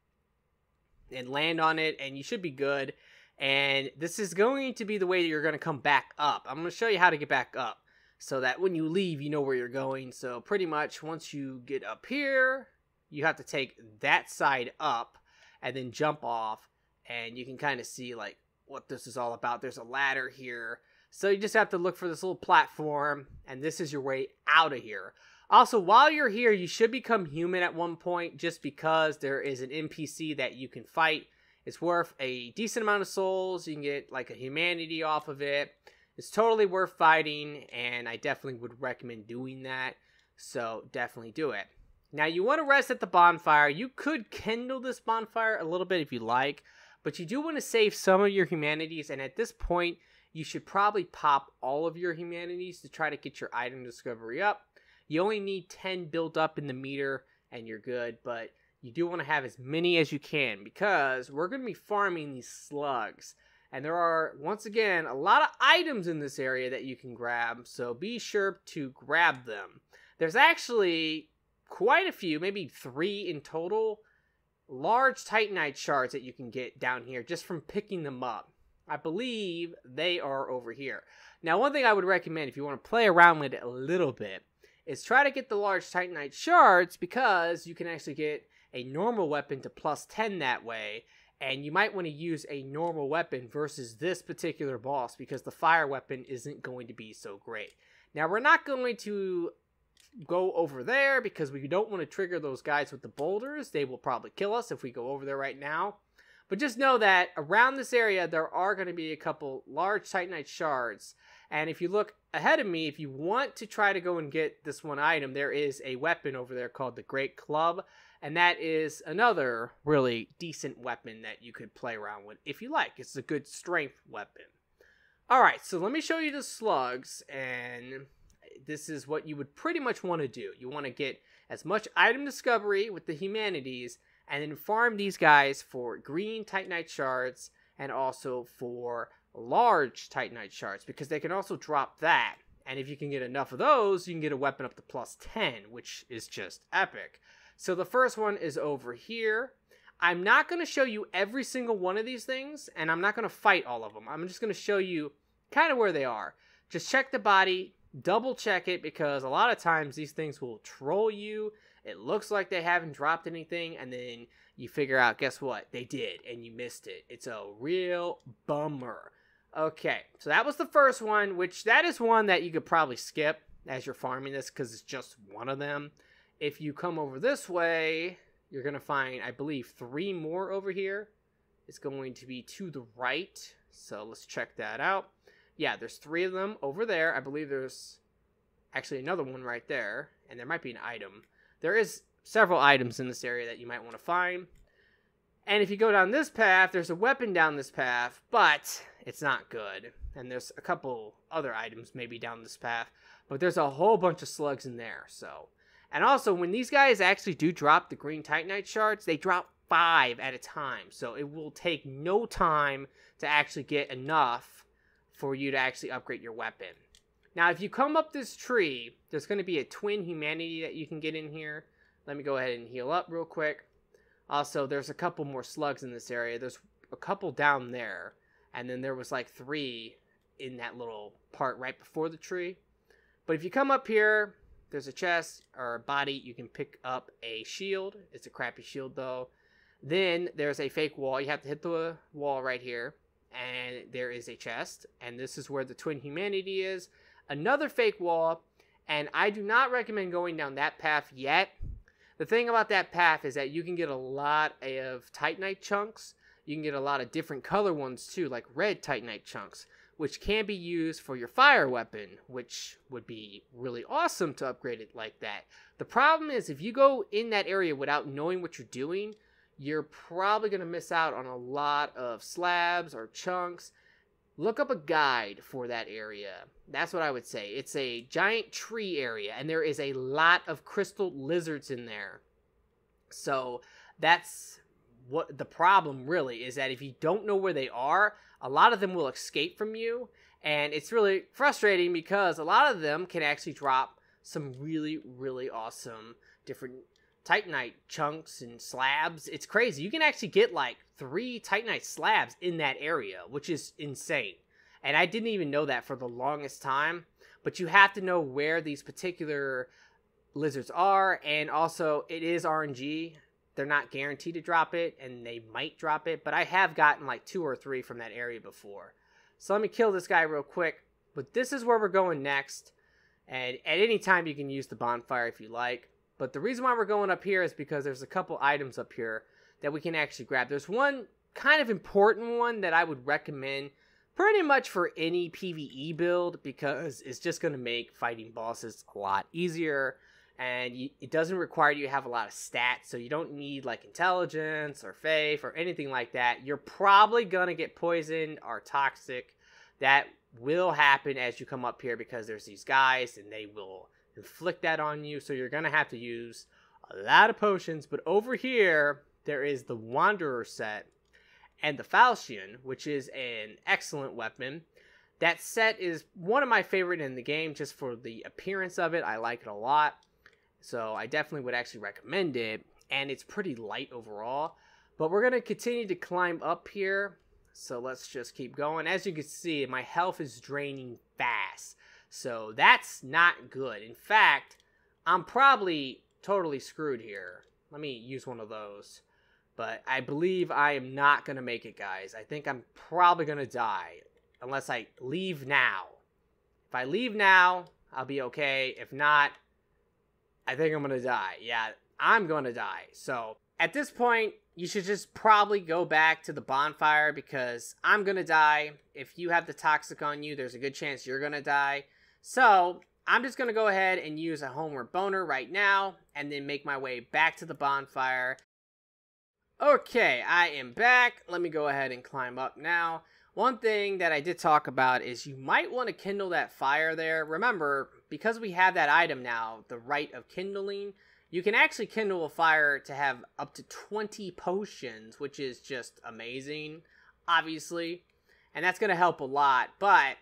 and land on it, and you should be good. And this is going to be the way that you're going to come back up. I'm going to show you how to get back up, so that when you leave, you know where you're going. So pretty much once you get up here, you have to take that side up and then jump off. And you can kind of see like what this is all about. There's a ladder here. So you just have to look for this little platform, and this is your way out of here. Also, while you're here, you should become human at one point, just because there is an NPC that you can fight. It's worth a decent amount of souls. You can get like a humanity off of it. It's totally worth fighting, and I definitely would recommend doing that. So definitely do it. Now, you want to rest at the bonfire. You could kindle this bonfire a little bit if you like, but you do want to save some of your humanities, and at this point, you should probably pop all of your humanities to try to get your item discovery up. You only need 10 built up in the meter and you're good, but you do want to have as many as you can, because we're going to be farming these slugs. And there are, once again, a lot of items in this area that you can grab, so be sure to grab them. There's actually quite a few, maybe 3 in total, large titanite shards that you can get down here just from picking them up. I believe they are over here. Now, one thing I would recommend if you want to play around with it a little bit is try to get the large titanite shards, because you can actually get a normal weapon to +10 that way, and you might want to use a normal weapon versus this particular boss, because the fire weapon isn't going to be so great. Now, we're not going to go over there because we don't want to trigger those guys with the boulders. They will probably kill us if we go over there right now. But just know that around this area, there are going to be a couple large titanite shards. And if you look ahead of me, if you want to try to go and get this one item, there is a weapon over there called the Great Club. And that is another really decent weapon that you could play around with if you like. It's a good strength weapon. Alright, so let me show you the slugs. And this is what you would pretty much want to do. You want to get as much item discovery with the humanities, and then farm these guys for green titanite shards and also for large titanite shards, because they can also drop that. And if you can get enough of those, you can get a weapon up to +10, which is just epic. So the first one is over here. I'm not going to show you every single one of these things, and I'm not going to fight all of them. I'm just going to show you kind of where they are. Just check the body, double check it, because a lot of times these things will troll you. It looks like they haven't dropped anything, and then you figure out, guess what? They did, and you missed it. It's a real bummer. Okay, so that was the first one, which that is one that you could probably skip as you're farming this, because it's just one of them. If you come over this way, you're going to find, I believe, 3 more over here. It's going to be to the right, so let's check that out. Yeah, there's 3 of them over there. I believe there's actually another one right there, and there might be an item. There is several items in this area that you might want to find. And if you go down this path, there's a weapon down this path, but it's not good. And there's a couple other items maybe down this path, but there's a whole bunch of slugs in there. So, and also when these guys actually do drop the green titanite shards, they drop 5 at a time. So it will take no time to actually get enough for you to actually upgrade your weapon. Now, if you come up this tree, there's going to be a twin humanity that you can get in here. Let me go ahead and heal up real quick. Also, there's a couple more slugs in this area. There's a couple down there. And then there was like 3 in that little part right before the tree. But if you come up here, there's a chest or a body. You can pick up a shield. It's a crappy shield though. Then there's a fake wall. You have to hit the wall right here. And there is a chest. And this is where the twin humanity is. Another fake wall, and I do not recommend going down that path yet. The thing about that path is that you can get a lot of titanite chunks. You can get a lot of different color ones too, like red titanite chunks. which can be used for your fire weapon, which would be really awesome to upgrade it like that. The problem is if you go in that area without knowing what you're doing, you're probably going to miss out on a lot of slabs or chunks. Look up a guide for that area. That's what I would say. It's a giant tree area, and there is a lot of crystal lizards in there. So that's what the problem really is, that if you don't know where they are, a lot of them will escape from you, and it's really frustrating because a lot of them can actually drop some really, really awesome different Titanite chunks and slabs. It's crazy. You can actually get like 3 Titanite slabs in that area, which is insane. And I didn't even know that for the longest time. But you have to know where these particular lizards are, and also it is RNG. They're not guaranteed to drop it, and they might drop it, but I have gotten like 2 or 3 from that area before. So let me kill this guy real quick. But this is where we're going next, and at any time you can use the bonfire if you like. But the reason why we're going up here is because there's a couple items up here that we can actually grab. There's one kind of important one that I would recommend pretty much for any PvE build, because it's just going to make fighting bosses a lot easier. And it doesn't require you to have a lot of stats, so you don't need like intelligence or faith or anything like that. You're probably going to get poisoned or toxic. That will happen as you come up here because there's these guys and they will inflict that on you. So you're going to have to use a lot of potions. But over here, there is the Wanderer set and the Falchion, which is an excellent weapon. That set is one of my favorite in the game just for the appearance of it. I like it a lot. So I definitely would actually recommend it, and it's pretty light overall. But we're going to continue to climb up here, so let's just keep going. As you can see, my health is draining fast, so that's not good. In fact, I'm probably totally screwed here. Let me use one of those. But I believe I am not going to make it, guys. I think I'm probably going to die, unless I leave now. If I leave now, I'll be okay. If not, I think I'm going to die. Yeah, I'm going to die. So at this point, you should just probably go back to the bonfire because I'm going to die. If you have the toxic on you, there's a good chance you're going to die. So I'm just going to go ahead and use a homeward boner right now and then make my way back to the bonfire. Okay, I am back. Let me go ahead and climb up now. One thing that I did talk about is you might want to kindle that fire there. Remember, because we have that item now, the Rite of Kindling, you can actually kindle a fire to have up to 20 potions, which is just amazing, obviously. And that's going to help a lot, but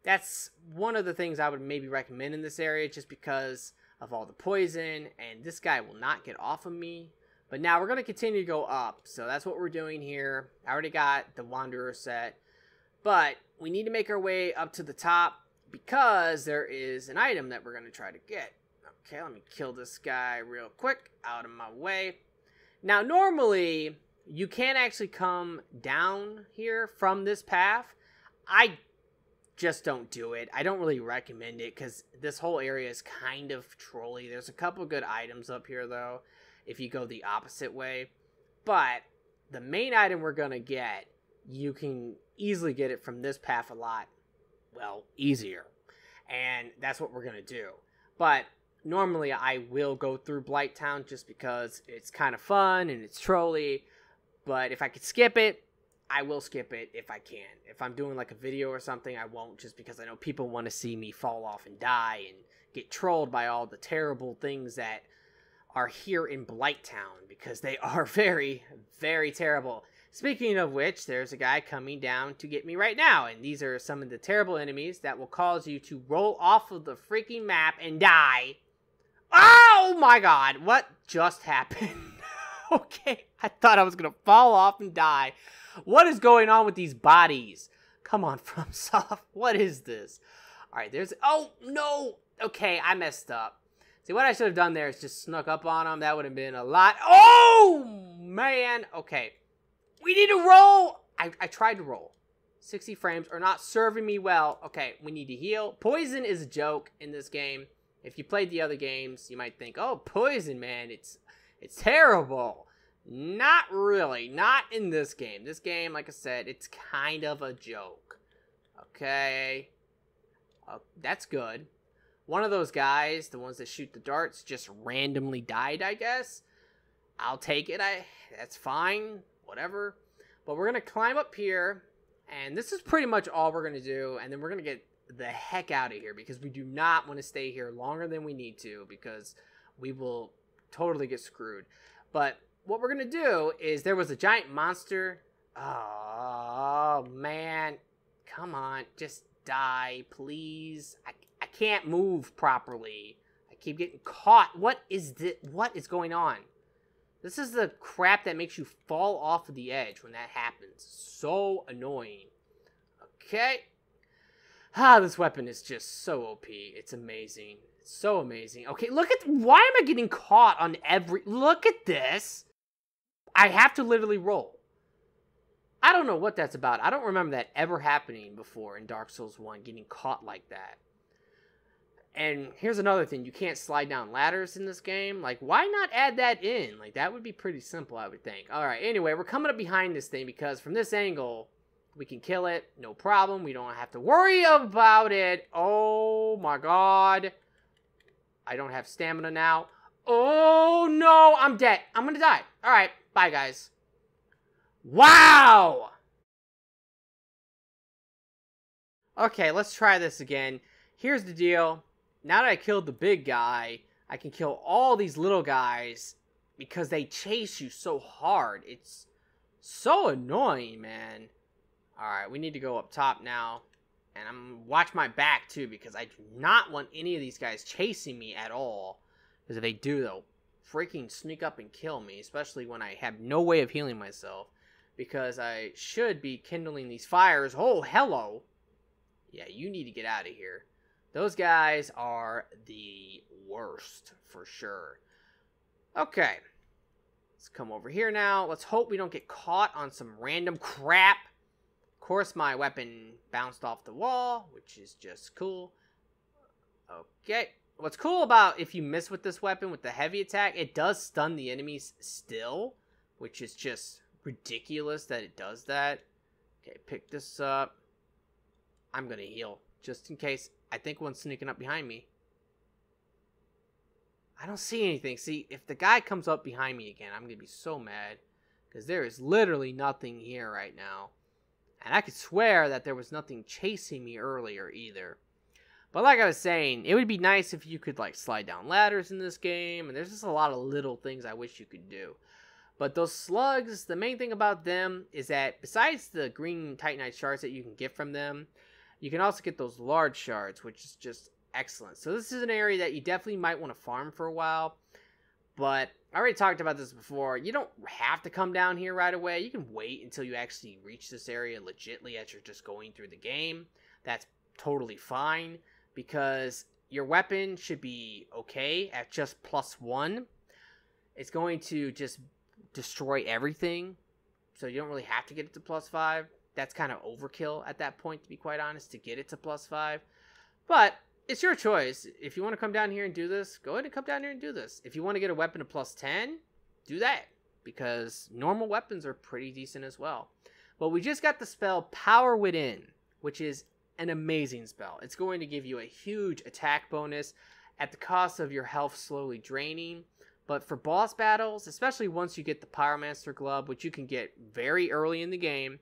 that's one of the things I would maybe recommend in this area just because of all the poison, and this guy will not get off of me. But now we're going to continue to go up, so that's what we're doing here. I already got the Wanderer set. But we need to make our way up to the top because there is an item that we're going to try to get. Okay, let me kill this guy real quick. Out of my way. Now, normally, you can actually come down here from this path. I just don't do it. I don't really recommend it because this whole area is kind of trolly. There's a couple good items up here, though, if you go the opposite way. But the main item we're going to get, you can easily get it from this path a lot, well, easier. And that's what we're going to do. But normally I will go through Blighttown just because it's kind of fun and it's trolly. But if I could skip it, I will skip it if I can. If I'm doing like a video or something, I won't, just because I know people want to see me fall off and die and get trolled by all the terrible things that are here in Blighttown, because they are very, very terrible. Speaking of which, there's a guy coming down to get me right now, and these are some of the terrible enemies that will cause you to roll off of the freaking map and die. Oh my god, what just happened? Okay, I thought I was gonna fall off and die. What is going on with these bodies? Come on, FromSoft, what is this? Alright, there's, oh no, okay, I messed up. See, what I should have done there is just snuck up on them. That would have been a lot. Oh man, okay. We need to roll. I tried to roll. 60 frames are not serving me well. Okay, we need to heal. Poison is a joke in this game. If you played the other games, you might think, oh, poison, man, it's terrible. Not really. Not in this game. This game, like I said, it's kind of a joke. Okay. Oh, that's good. One of those guys, the ones that shoot the darts, just randomly died, I guess. I'll take it. That's fine. Whatever. But we're going to climb up here. And this is pretty much all we're going to do. And then we're going to get the heck out of here. Because we do not want to stay here longer than we need to. Because we will totally get screwed. But what we're going to do is there was a giant monster. Oh, man. Come on. Just die, please. I can't move properly. I keep getting caught. What is going on? This is the crap that makes you fall off of the edge when that happens. So annoying. Okay. This weapon is just so OP. It's amazing. It's so amazing. Okay, why am I getting caught on look at this. I have to literally roll. I don't know what that's about. I don't remember that ever happening before in Dark Souls 1, getting caught like that. And here's another thing. You can't slide down ladders in this game. Like, why not add that in? Like, that would be pretty simple, I would think. Alright, anyway, we're coming up behind this thing because from this angle, we can kill it. No problem. We don't have to worry about it. Oh, my God. I don't have stamina now. Oh, no. I'm dead. I'm gonna die. Alright, bye, guys. Wow! Okay, let's try this again. Here's the deal. Now that I killed the big guy, I can kill all these little guys because they chase you so hard. It's so annoying, man. Alright, we need to go up top now. And I'm gonna watch my back, too, because I do not want any of these guys chasing me at all. Because if they do, they'll freaking sneak up and kill me, especially when I have no way of healing myself. Because I should be kindling these fires. Oh, hello. Yeah, you need to get out of here. Those guys are the worst, for sure. Okay. Let's come over here now. Let's hope we don't get caught on some random crap. Of course, my weapon bounced off the wall, which is just cool. Okay. What's cool about if you miss with this weapon, with the heavy attack, it does stun the enemies still, which is just ridiculous that it does that. Okay, pick this up. I'm gonna heal just in case. I think one's sneaking up behind me. I don't see anything. See, if the guy comes up behind me again, I'm gonna be so mad because there is literally nothing here right now, and I could swear that there was nothing chasing me earlier either. But like I was saying, it would be nice if you could like slide down ladders in this game, and there's just a lot of little things I wish you could do. But those slugs, the main thing about them is that besides the green Titanite shards that you can get from them, you can also get those large shards, which is just excellent. So this is an area that you definitely might want to farm for a while. But I already talked about this before. You don't have to come down here right away. You can wait until you actually reach this area legitly as you're just going through the game. That's totally fine because your weapon should be okay at just +1. It's going to just destroy everything, so you don't really have to get it to +5. That's kind of overkill at that point, to be quite honest, to get it to +5. But it's your choice. If you want to come down here and do this, go ahead and come down here and do this. If you want to get a weapon to +10, do that, because normal weapons are pretty decent as well. But we just got the spell Power Within, which is an amazing spell. It's going to give you a huge attack bonus at the cost of your health slowly draining. But for boss battles, especially once you get the Pyromancer Glove, which you can get very early in the game,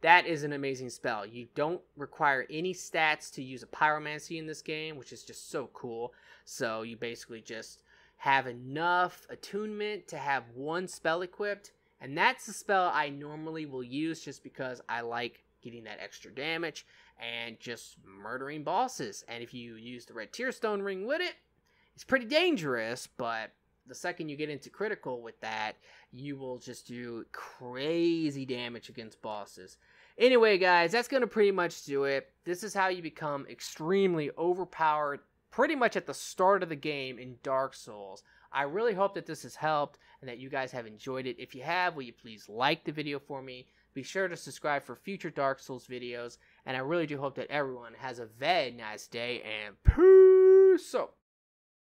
that is an amazing spell. You don't require any stats to use a Pyromancy in this game, which is just so cool. So you basically just have enough attunement to have one spell equipped. And that's the spell I normally will use just because I like getting that extra damage and just murdering bosses. And if you use the Red Tearstone Ring with it, it's pretty dangerous, but the second you get into critical with that, you will just do crazy damage against bosses. Anyway, guys, that's going to pretty much do it. This is how you become extremely overpowered pretty much at the start of the game in Dark Souls. I really hope that this has helped and that you guys have enjoyed it. If you have, will you please like the video for me? Be sure to subscribe for future Dark Souls videos. And I really do hope that everyone has a very nice day and peace out.